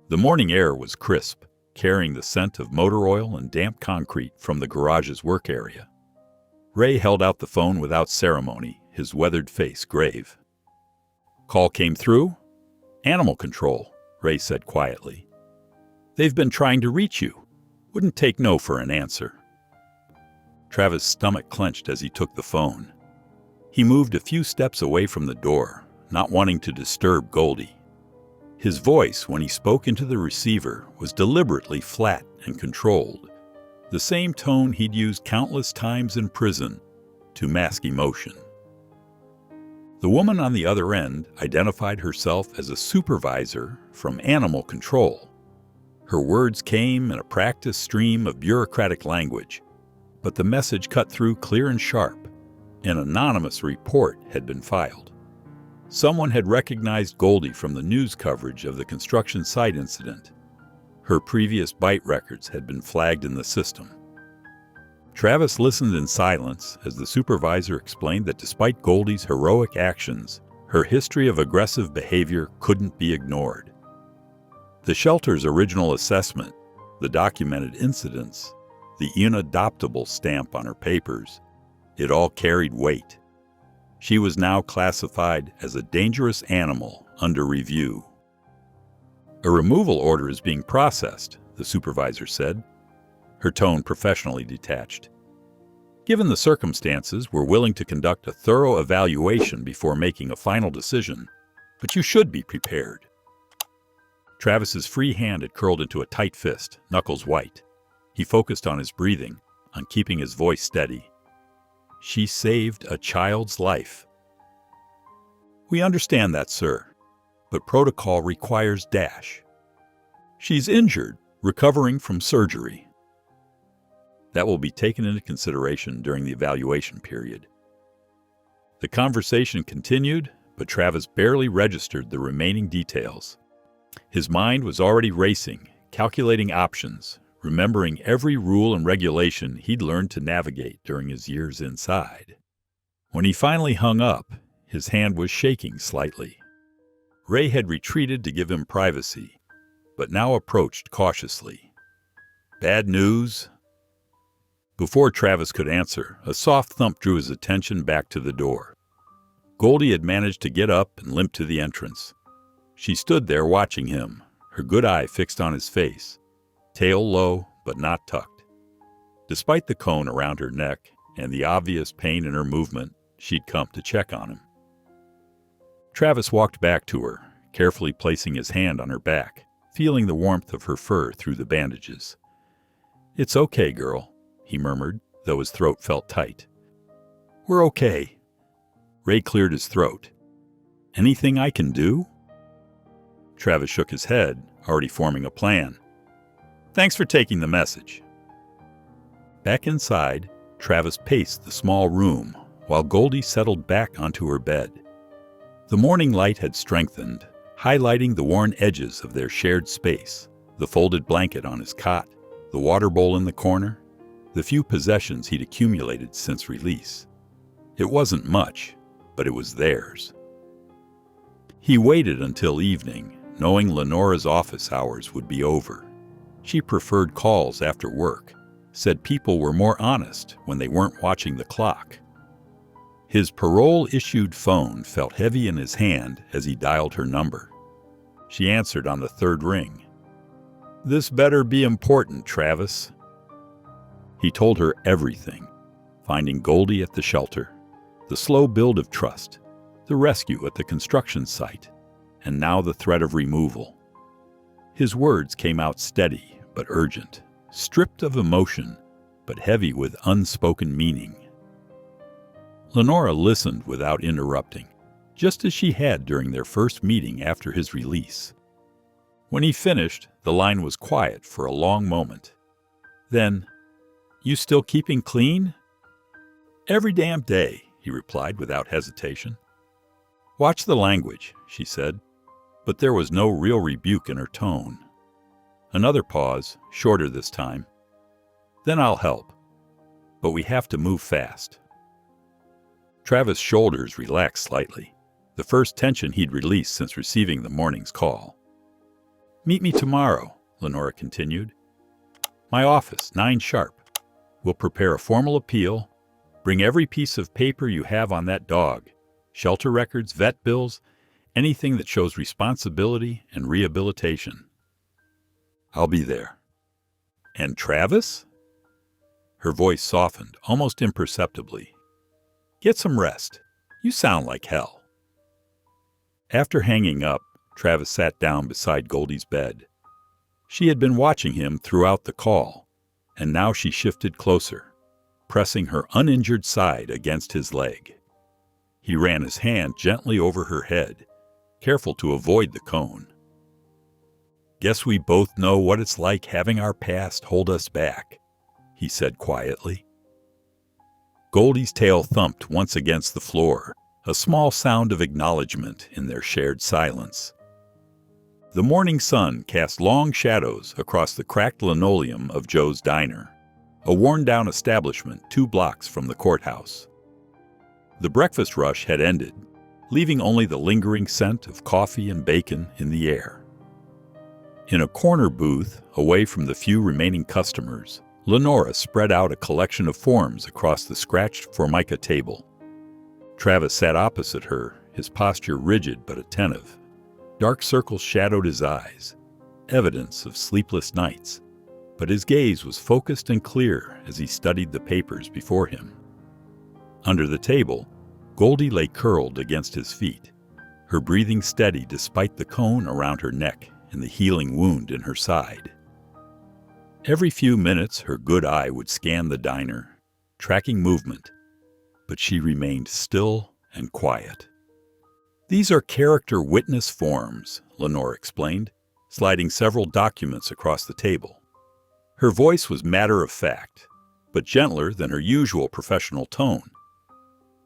The morning air was crisp, carrying the scent of motor oil and damp concrete from the garage's work area. Ray held out the phone without ceremony, his weathered face grave. "Call came through?" "Animal control," Ray said quietly. "They've been trying to reach you. Wouldn't take no for an answer." Travis' stomach clenched as he took the phone. He moved a few steps away from the door, not wanting to disturb Goldie. His voice, when he spoke into the receiver, was deliberately flat and controlled, the same tone he'd used countless times in prison to mask emotion. The woman on the other end identified herself as a supervisor from animal control. Her words came in a practiced stream of bureaucratic language, but the message cut through clear and sharp. An anonymous report had been filed. Someone had recognized Goldie from the news coverage of the construction site incident. Her previous bite records had been flagged in the system. Travis listened in silence as the supervisor explained that despite Goldie's heroic actions, her history of aggressive behavior couldn't be ignored. The shelter's original assessment, the documented incidents, the inadoptable stamp on her papers, it all carried weight. She was now classified as a dangerous animal under review. A removal order is being processed, the supervisor said, her tone professionally detached. Given the circumstances, we're willing to conduct a thorough evaluation before making a final decision, but you should be prepared. Travis's free hand had curled into a tight fist, knuckles white. He focused on his breathing, on keeping his voice steady. She saved a child's life. We understand that, sir, but protocol requires dash. She's injured, recovering from surgery. That will be taken into consideration during the evaluation period. The conversation continued, but Travis barely registered the remaining details. His mind was already racing, calculating options, remembering every rule and regulation he'd learned to navigate during his years inside. When he finally hung up, his hand was shaking slightly. Ray had retreated to give him privacy, but now approached cautiously. Bad news? Before Travis could answer, a soft thump drew his attention back to the door. Goldie had managed to get up and limp to the entrance. She stood there watching him, her good eye fixed on his face, tail low but not tucked. Despite the cone around her neck and the obvious pain in her movement, she'd come to check on him. Travis walked back to her, carefully placing his hand on her back, feeling the warmth of her fur through the bandages. "It's okay, girl," he murmured, though his throat felt tight. "We're okay." Ray cleared his throat. "Anything I can do?" Travis shook his head, already forming a plan. "Thanks for taking the message." Back inside, Travis paced the small room while Goldie settled back onto her bed. The morning light had strengthened, highlighting the worn edges of their shared space, the folded blanket on his cot, the water bowl in the corner, the few possessions he'd accumulated since release. It wasn't much, but it was theirs. He waited until evening, knowing Lenora's office hours would be over. She preferred calls after work, said people were more honest when they weren't watching the clock. His parole-issued phone felt heavy in his hand as he dialed her number. She answered on the third ring. "This better be important, Travis." He told her everything, finding Goldie at the shelter, the slow build of trust, the rescue at the construction site, and now the threat of removal. His words came out steady but urgent, stripped of emotion, but heavy with unspoken meaning. Lenora listened without interrupting, just as she had during their first meeting after his release. When he finished, the line was quiet for a long moment. Then, "You still keeping clean?" "Every damn day," he replied without hesitation. "Watch the language," she said, but there was no real rebuke in her tone. Another pause, shorter this time. "Then I'll help. But we have to move fast." Travis' shoulders relaxed slightly, the first tension he'd released since receiving the morning's call. "Meet me tomorrow," Lenora continued. "My office, 9 sharp. We'll prepare a formal appeal. Bring every piece of paper you have on that dog, shelter records, vet bills, anything that shows responsibility and rehabilitation. I'll be there." "And Travis?" Her voice softened, almost imperceptibly. "Get some rest. You sound like hell." After hanging up, Travis sat down beside Goldie's bed. She had been watching him throughout the call, and now she shifted closer, pressing her uninjured side against his leg. He ran his hand gently over her head, careful to avoid the cone. "Guess we both know what it's like having our past hold us back," he said quietly. Goldie's tail thumped once against the floor, a small sound of acknowledgement in their shared silence. The morning sun cast long shadows across the cracked linoleum of Joe's Diner, a worn-down establishment 2 blocks from the courthouse. The breakfast rush had ended, leaving only the lingering scent of coffee and bacon in the air. In a corner booth, away from the few remaining customers, Lenora spread out a collection of forms across the scratched formica table. Travis sat opposite her, his posture rigid but attentive. Dark circles shadowed his eyes, evidence of sleepless nights, but his gaze was focused and clear as he studied the papers before him. Under the table, Goldie lay curled against his feet, her breathing steady despite the cone around her neck and the healing wound in her side. Every few minutes, her good eye would scan the diner, tracking movement, but she remained still and quiet. "These are character witness forms," Lenore explained, sliding several documents across the table. Her voice was matter-of-fact, but gentler than her usual professional tone.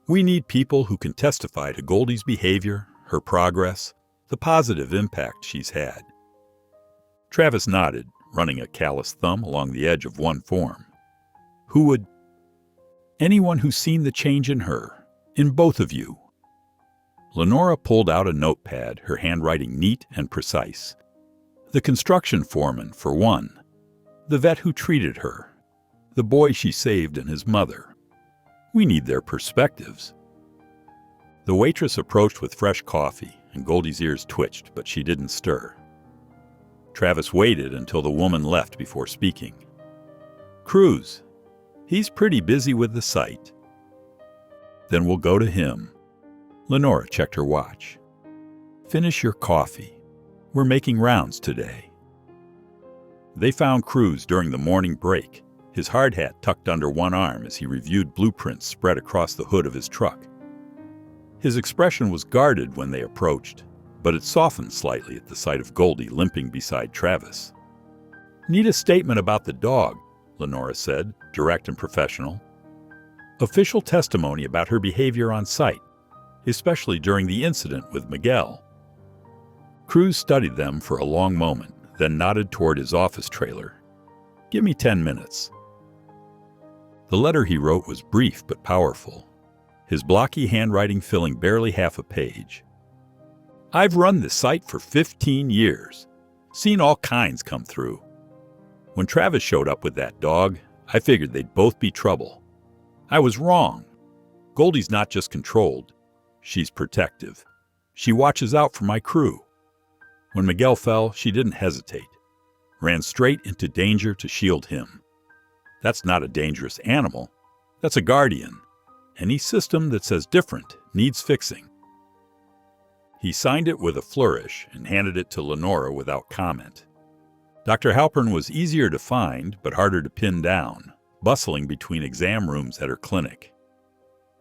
"We need people who can testify to Goldie's behavior, her progress, the positive impact she's had." Travis nodded, running a callous thumb along the edge of one form. "Who would—" "Anyone who's seen the change in her, in both of you." Lenora pulled out a notepad, her handwriting neat and precise. "The construction foreman, for one. The vet who treated her. The boy she saved and his mother. We need their perspectives." The waitress approached with fresh coffee, and Goldie's ears twitched, but she didn't stir. Travis waited until the woman left before speaking. "Cruz. He's pretty busy with the site." "Then we'll go to him." Lenora checked her watch. "Finish your coffee. We're making rounds today." They found Cruz during the morning break, his hard hat tucked under one arm as he reviewed blueprints spread across the hood of his truck. His expression was guarded when they approached, but it softened slightly at the sight of Goldie limping beside Travis. "Need a statement about the dog," Lenora said, direct and professional. "Official testimony about her behavior on site, especially during the incident with Miguel." Cruz studied them for a long moment, then nodded toward his office trailer. "Give me 10 minutes." The letter he wrote was brief but powerful, his blocky handwriting filling barely half a page. "I've run this site for 15 years, seen all kinds come through. When Travis showed up with that dog, I figured they'd both be trouble. I was wrong. Goldie's not just controlled, she's protective. She watches out for my crew. When Miguel fell, she didn't hesitate. Ran straight into danger to shield him. That's not a dangerous animal. That's a guardian. Any system that says different needs fixing." He signed it with a flourish and handed it to Lenora without comment. Dr. Halpern was easier to find, but harder to pin down, bustling between exam rooms at her clinic.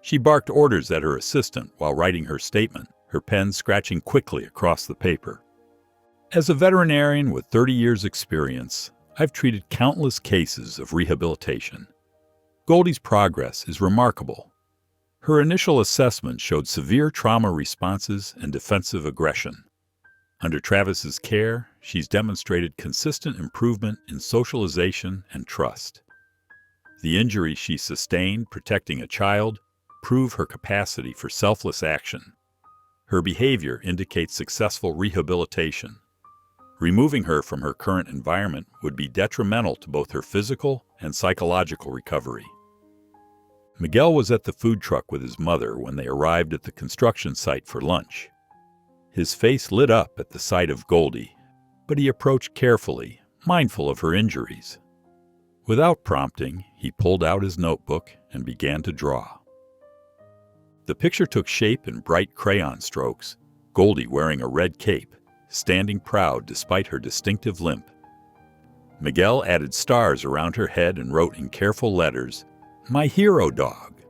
She barked orders at her assistant while writing her statement, her pen scratching quickly across the paper. "As a veterinarian with 30 years' experience, I've treated countless cases of rehabilitation. Goldie's progress is remarkable. Her initial assessment showed severe trauma responses and defensive aggression. Under Travis's care, she's demonstrated consistent improvement in socialization and trust. The injuries she sustained protecting a child prove her capacity for selfless action. Her behavior indicates successful rehabilitation. Removing her from her current environment would be detrimental to both her physical and psychological recovery." Miguel was at the food truck with his mother when they arrived at the construction site for lunch. His face lit up at the sight of Goldie, but he approached carefully, mindful of her injuries. Without prompting, he pulled out his notebook and began to draw. The picture took shape in bright crayon strokes, Goldie wearing a red cape, standing proud despite her distinctive limp. Miguel added stars around her head and wrote in careful letters, "My hero dog."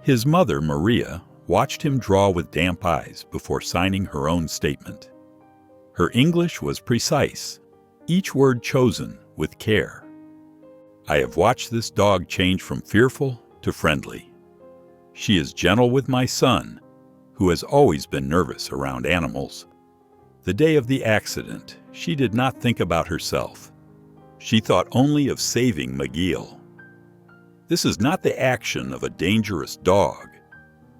His mother, Maria, watched him draw with damp eyes before signing her own statement. Her English was precise, each word chosen with care. "I have watched this dog change from fearful to friendly. She is gentle with my son, who has always been nervous around animals. The day of the accident, she did not think about herself. She thought only of saving Miguel. This is not the action of a dangerous dog.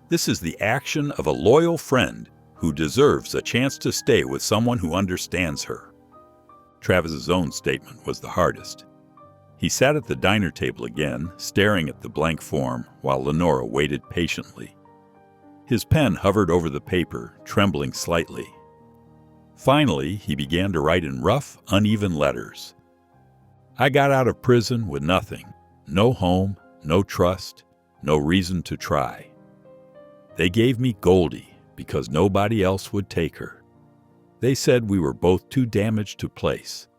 This is the action of a loyal friend who deserves a chance to stay with someone who understands her." Travis's own statement was the hardest. He sat at the diner table again, staring at the blank form while Lenora waited patiently. His pen hovered over the paper, trembling slightly. Finally, he began to write in rough, uneven letters. "I got out of prison with nothing. No home, no trust, no reason to try. They gave me Goldie because nobody else would take her. They said we were both too damaged to place.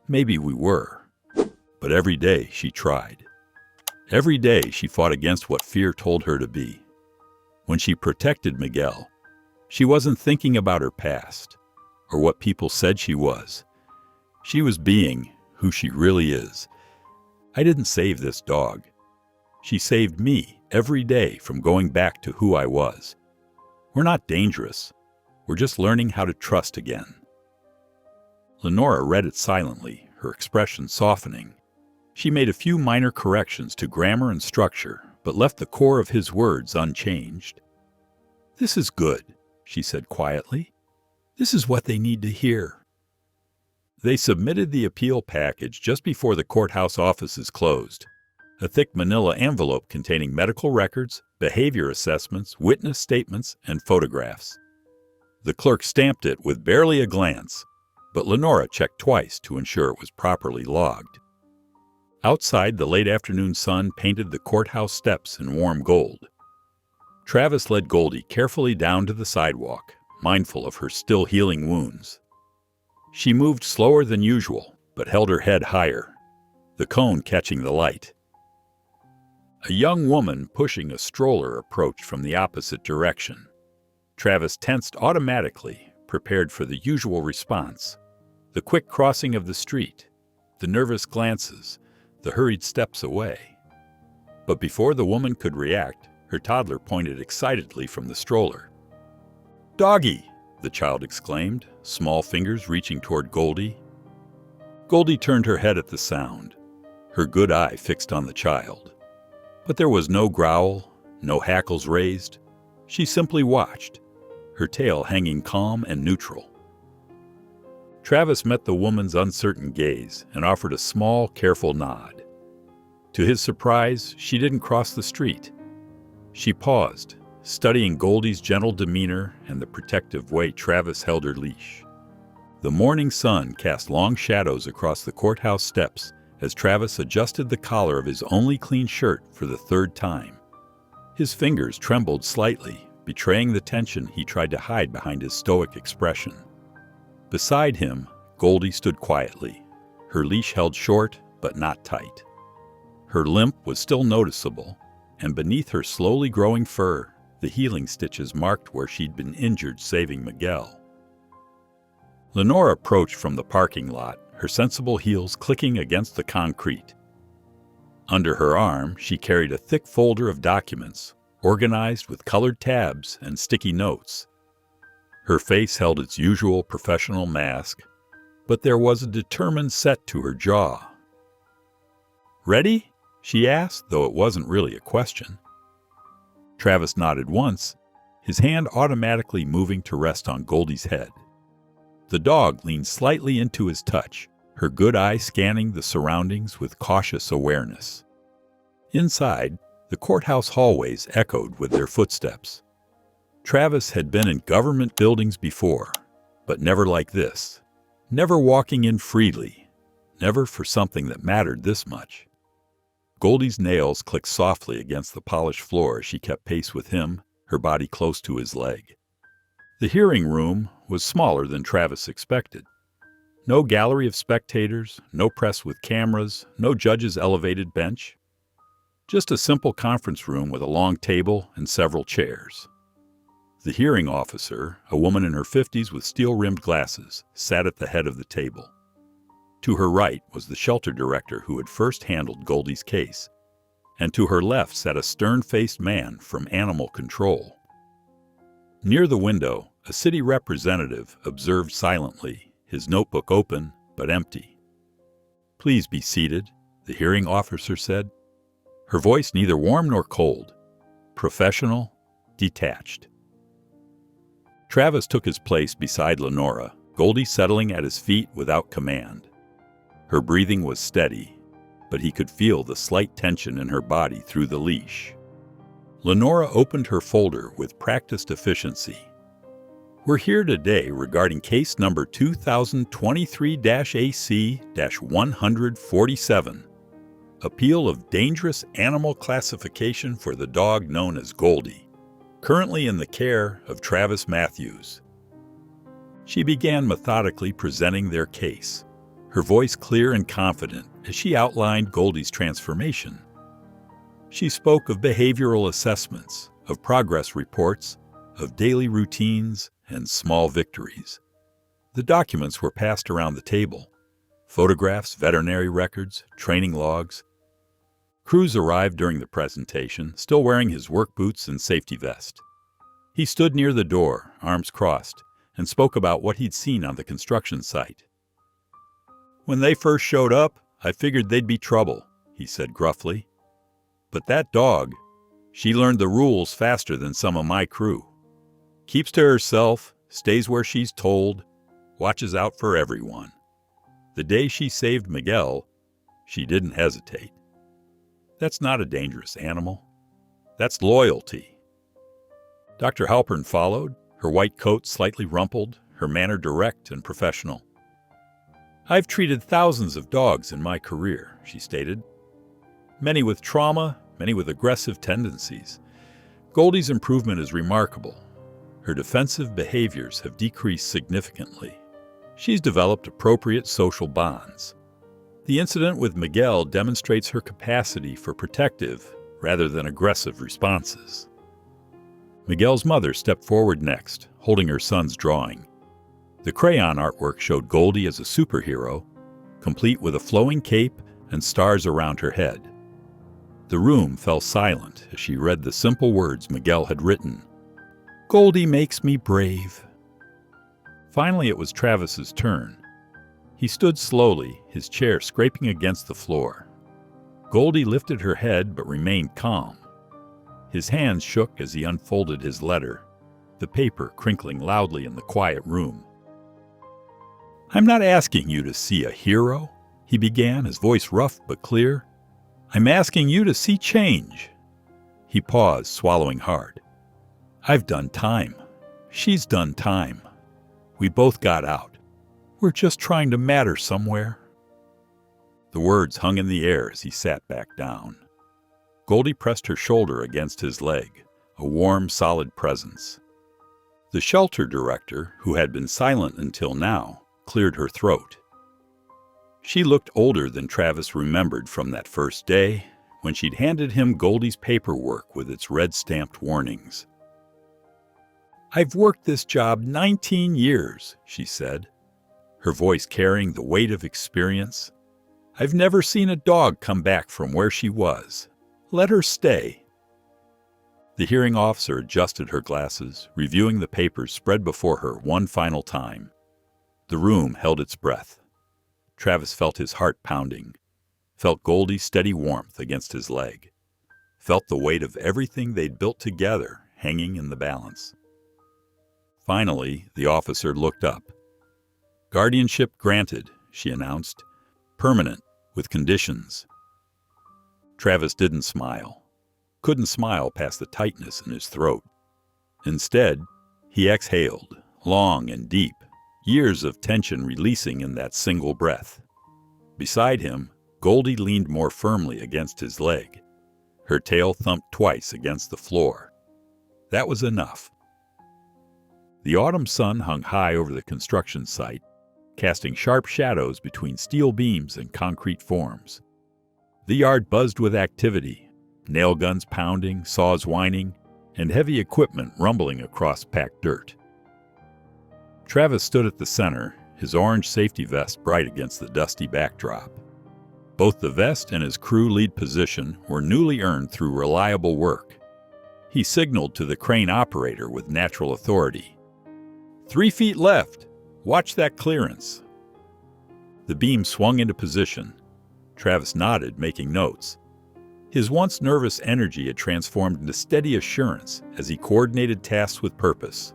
Maybe we were. But every day she tried. Every day she fought against what fear told her to be. When she protected Miguel, she wasn't thinking about her past or what people said she was. She was being who she really is. I didn't save this dog. She saved me every day from going back to who I was. We're not dangerous. We're just learning how to trust again." Lenora read it silently, her expression softening. She made a few minor corrections to grammar and structure, but left the core of his words unchanged. "This is good," she said quietly. "This is what they need to hear." They submitted the appeal package just before the courthouse offices closed. A thick manila envelope containing medical records, behavior assessments, witness statements, and photographs. The clerk stamped it with barely a glance, but Lenora checked twice to ensure it was properly logged. Outside, the late afternoon sun painted the courthouse steps in warm gold. Travis led Goldie carefully down to the sidewalk, mindful of her still healing wounds. She moved slower than usual, but held her head higher, the cone catching the light. A young woman pushing a stroller approached from the opposite direction. Travis tensed automatically, prepared for the usual response. The quick crossing of the street, the nervous glances, the hurried steps away. But before the woman could react, her toddler pointed excitedly from the stroller. "Doggy!" the child exclaimed, small fingers reaching toward Goldie. Goldie turned her head at the sound, her good eye fixed on the child. But there was no growl, no hackles raised. She simply watched, her tail hanging calm and neutral. Travis met the woman's uncertain gaze and offered a small, careful nod. To his surprise, she didn't cross the street. She paused, studying Goldie's gentle demeanor and the protective way Travis held her leash. The morning sun cast long shadows across the courthouse steps as Travis adjusted the collar of his only clean shirt for the third time. His fingers trembled slightly, betraying the tension he tried to hide behind his stoic expression. Beside him, Goldie stood quietly, her leash held short but not tight. Her limp was still noticeable, and beneath her slowly growing fur, the healing stitches marked where she'd been injured saving Miguel. Lenora approached from the parking lot, her sensible heels clicking against the concrete. Under her arm, she carried a thick folder of documents, organized with colored tabs and sticky notes. Her face held its usual professional mask, but there was a determined set to her jaw. "Ready?" she asked, though it wasn't really a question. Travis nodded once, his hand automatically moving to rest on Goldie's head. The dog leaned slightly into his touch, her good eye scanning the surroundings with cautious awareness. Inside, the courthouse hallways echoed with their footsteps. Travis had been in government buildings before, but never like this. Never walking in freely. Never for something that mattered this much. Goldie's nails clicked softly against the polished floor as she kept pace with him, her body close to his leg. The hearing room was smaller than Travis expected. No gallery of spectators, no press with cameras, no judge's elevated bench. Just a simple conference room with a long table and several chairs. The hearing officer, a woman in her 50s with steel-rimmed glasses, sat at the head of the table. To her right was the shelter director who had first handled Goldie's case, and to her left sat a stern-faced man from Animal Control. Near the window, a city representative observed silently, his notebook open but empty. "Please be seated," the hearing officer said. Her voice neither warm nor cold, professional, detached. Travis took his place beside Lenora, Goldie settling at his feet without command. Her breathing was steady, but he could feel the slight tension in her body through the leash. Lenora opened her folder with practiced efficiency. "We're here today regarding case number 2023-AC-147, appeal of dangerous animal classification for the dog known as Goldie, currently in the care of Travis Matthews." She began methodically presenting their case, her voice clear and confident as she outlined Goldie's transformation. She spoke of behavioral assessments, of progress reports, of daily routines, and small victories. The documents were passed around the table: photographs, veterinary records, training logs. Cruz arrived during the presentation, still wearing his work boots and safety vest. He stood near the door, arms crossed, and spoke about what he'd seen on the construction site. "When they first showed up, I figured they'd be trouble," he said gruffly. "But that dog, she learned the rules faster than some of my crew. Keeps to herself, stays where she's told, watches out for everyone. The day she saved Miguel, she didn't hesitate. That's not a dangerous animal. That's loyalty." Dr. Halpern followed, her white coat slightly rumpled, her manner direct and professional. "I've treated thousands of dogs in my career," she stated. "Many with trauma, many with aggressive tendencies. Goldie's improvement is remarkable. Her defensive behaviors have decreased significantly. She's developed appropriate social bonds. The incident with Miguel demonstrates her capacity for protective rather than aggressive responses." Miguel's mother stepped forward next, holding her son's drawing. The crayon artwork showed Goldie as a superhero, complete with a flowing cape and stars around her head. The room fell silent as she read the simple words Miguel had written. "Goldie makes me brave." Finally, it was Travis's turn. He stood slowly, his chair scraping against the floor. Goldie lifted her head but remained calm. His hands shook as he unfolded his letter, the paper crinkling loudly in the quiet room. "I'm not asking you to see a hero," he began, his voice rough but clear. "I'm asking you to see change." He paused, swallowing hard. "I've done time. She's done time. We both got out. We're just trying to matter somewhere." The words hung in the air as he sat back down. Goldie pressed her shoulder against his leg, a warm, solid presence. The shelter director, who had been silent until now, cleared her throat. She looked older than Travis remembered from that first day, when she'd handed him Goldie's paperwork with its red-stamped warnings. "I've worked this job 19 years, she said, her voice carrying the weight of experience. "I've never seen a dog come back from where she was. Let her stay." The hearing officer adjusted her glasses, reviewing the papers spread before her one final time. The room held its breath. Travis felt his heart pounding, felt Goldie's steady warmth against his leg, felt the weight of everything they'd built together hanging in the balance. Finally, the officer looked up. "Guardianship granted," she announced. "Permanent, with conditions." Travis didn't smile. Couldn't smile past the tightness in his throat. Instead, he exhaled, long and deep, years of tension releasing in that single breath. Beside him, Goldie leaned more firmly against his leg. Her tail thumped twice against the floor. That was enough. The autumn sun hung high over the construction site, casting sharp shadows between steel beams and concrete forms. The yard buzzed with activity, nail guns pounding, saws whining, and heavy equipment rumbling across packed dirt. Travis stood at the center, his orange safety vest bright against the dusty backdrop. Both the vest and his crew lead position were newly earned through reliable work. He signaled to the crane operator with natural authority. 3 feet left! Watch that clearance! The beam swung into position. Travis nodded, making notes. His once nervous energy had transformed into steady assurance as he coordinated tasks with purpose.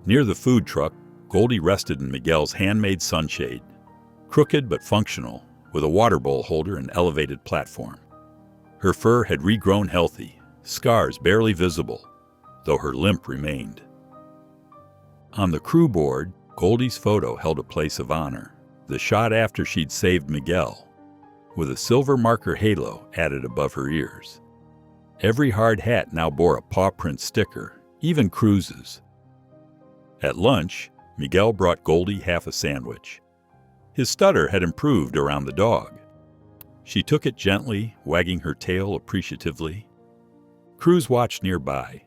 Near the food truck, Goldie rested in Miguel's handmade sunshade, crooked but functional, with a water bowl holder and elevated platform. Her fur had regrown healthy, scars barely visible, though her limp remained. On the crew board, Goldie's photo held a place of honor, the shot after she'd saved Miguel, with a silver marker halo added above her ears. Every hard hat now bore a paw print sticker, even Cruz's. At lunch, Miguel brought Goldie half a sandwich. His stutter had improved around the dog. She took it gently, wagging her tail appreciatively. Cruz watched nearby.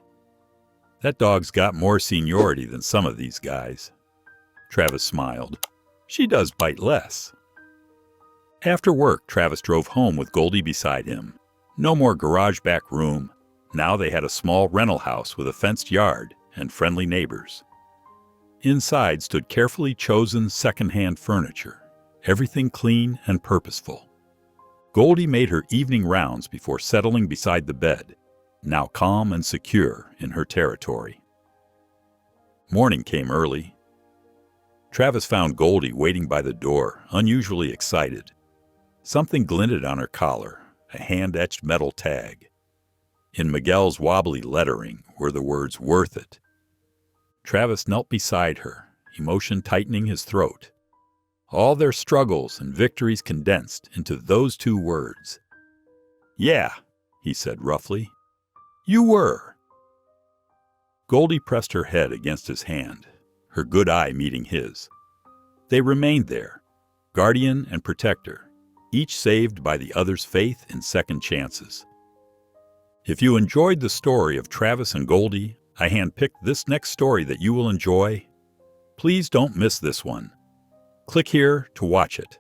That dog's got more seniority than some of these guys. Travis smiled. She does bite less. After work, Travis drove home with Goldie beside him. No more garage back room. Now they had a small rental house with a fenced yard and friendly neighbors. Inside stood carefully chosen second-hand furniture, everything clean and purposeful. Goldie made her evening rounds before settling beside the bed, now calm and secure in her territory. Morning came early. Travis found Goldie waiting by the door, unusually excited. Something glinted on her collar, a hand-etched metal tag. In Miguel's wobbly lettering were the words, "Worth it." Travis knelt beside her, emotion tightening his throat. All their struggles and victories condensed into those 2 words. "Yeah," he said roughly. "You were." Goldie pressed her head against his hand, her good eye meeting his. They remained there, guardian and protector, each saved by the other's faith in second chances. If you enjoyed the story of Travis and Goldie, I handpicked this next story that you will enjoy. Please don't miss this one. Click here to watch it.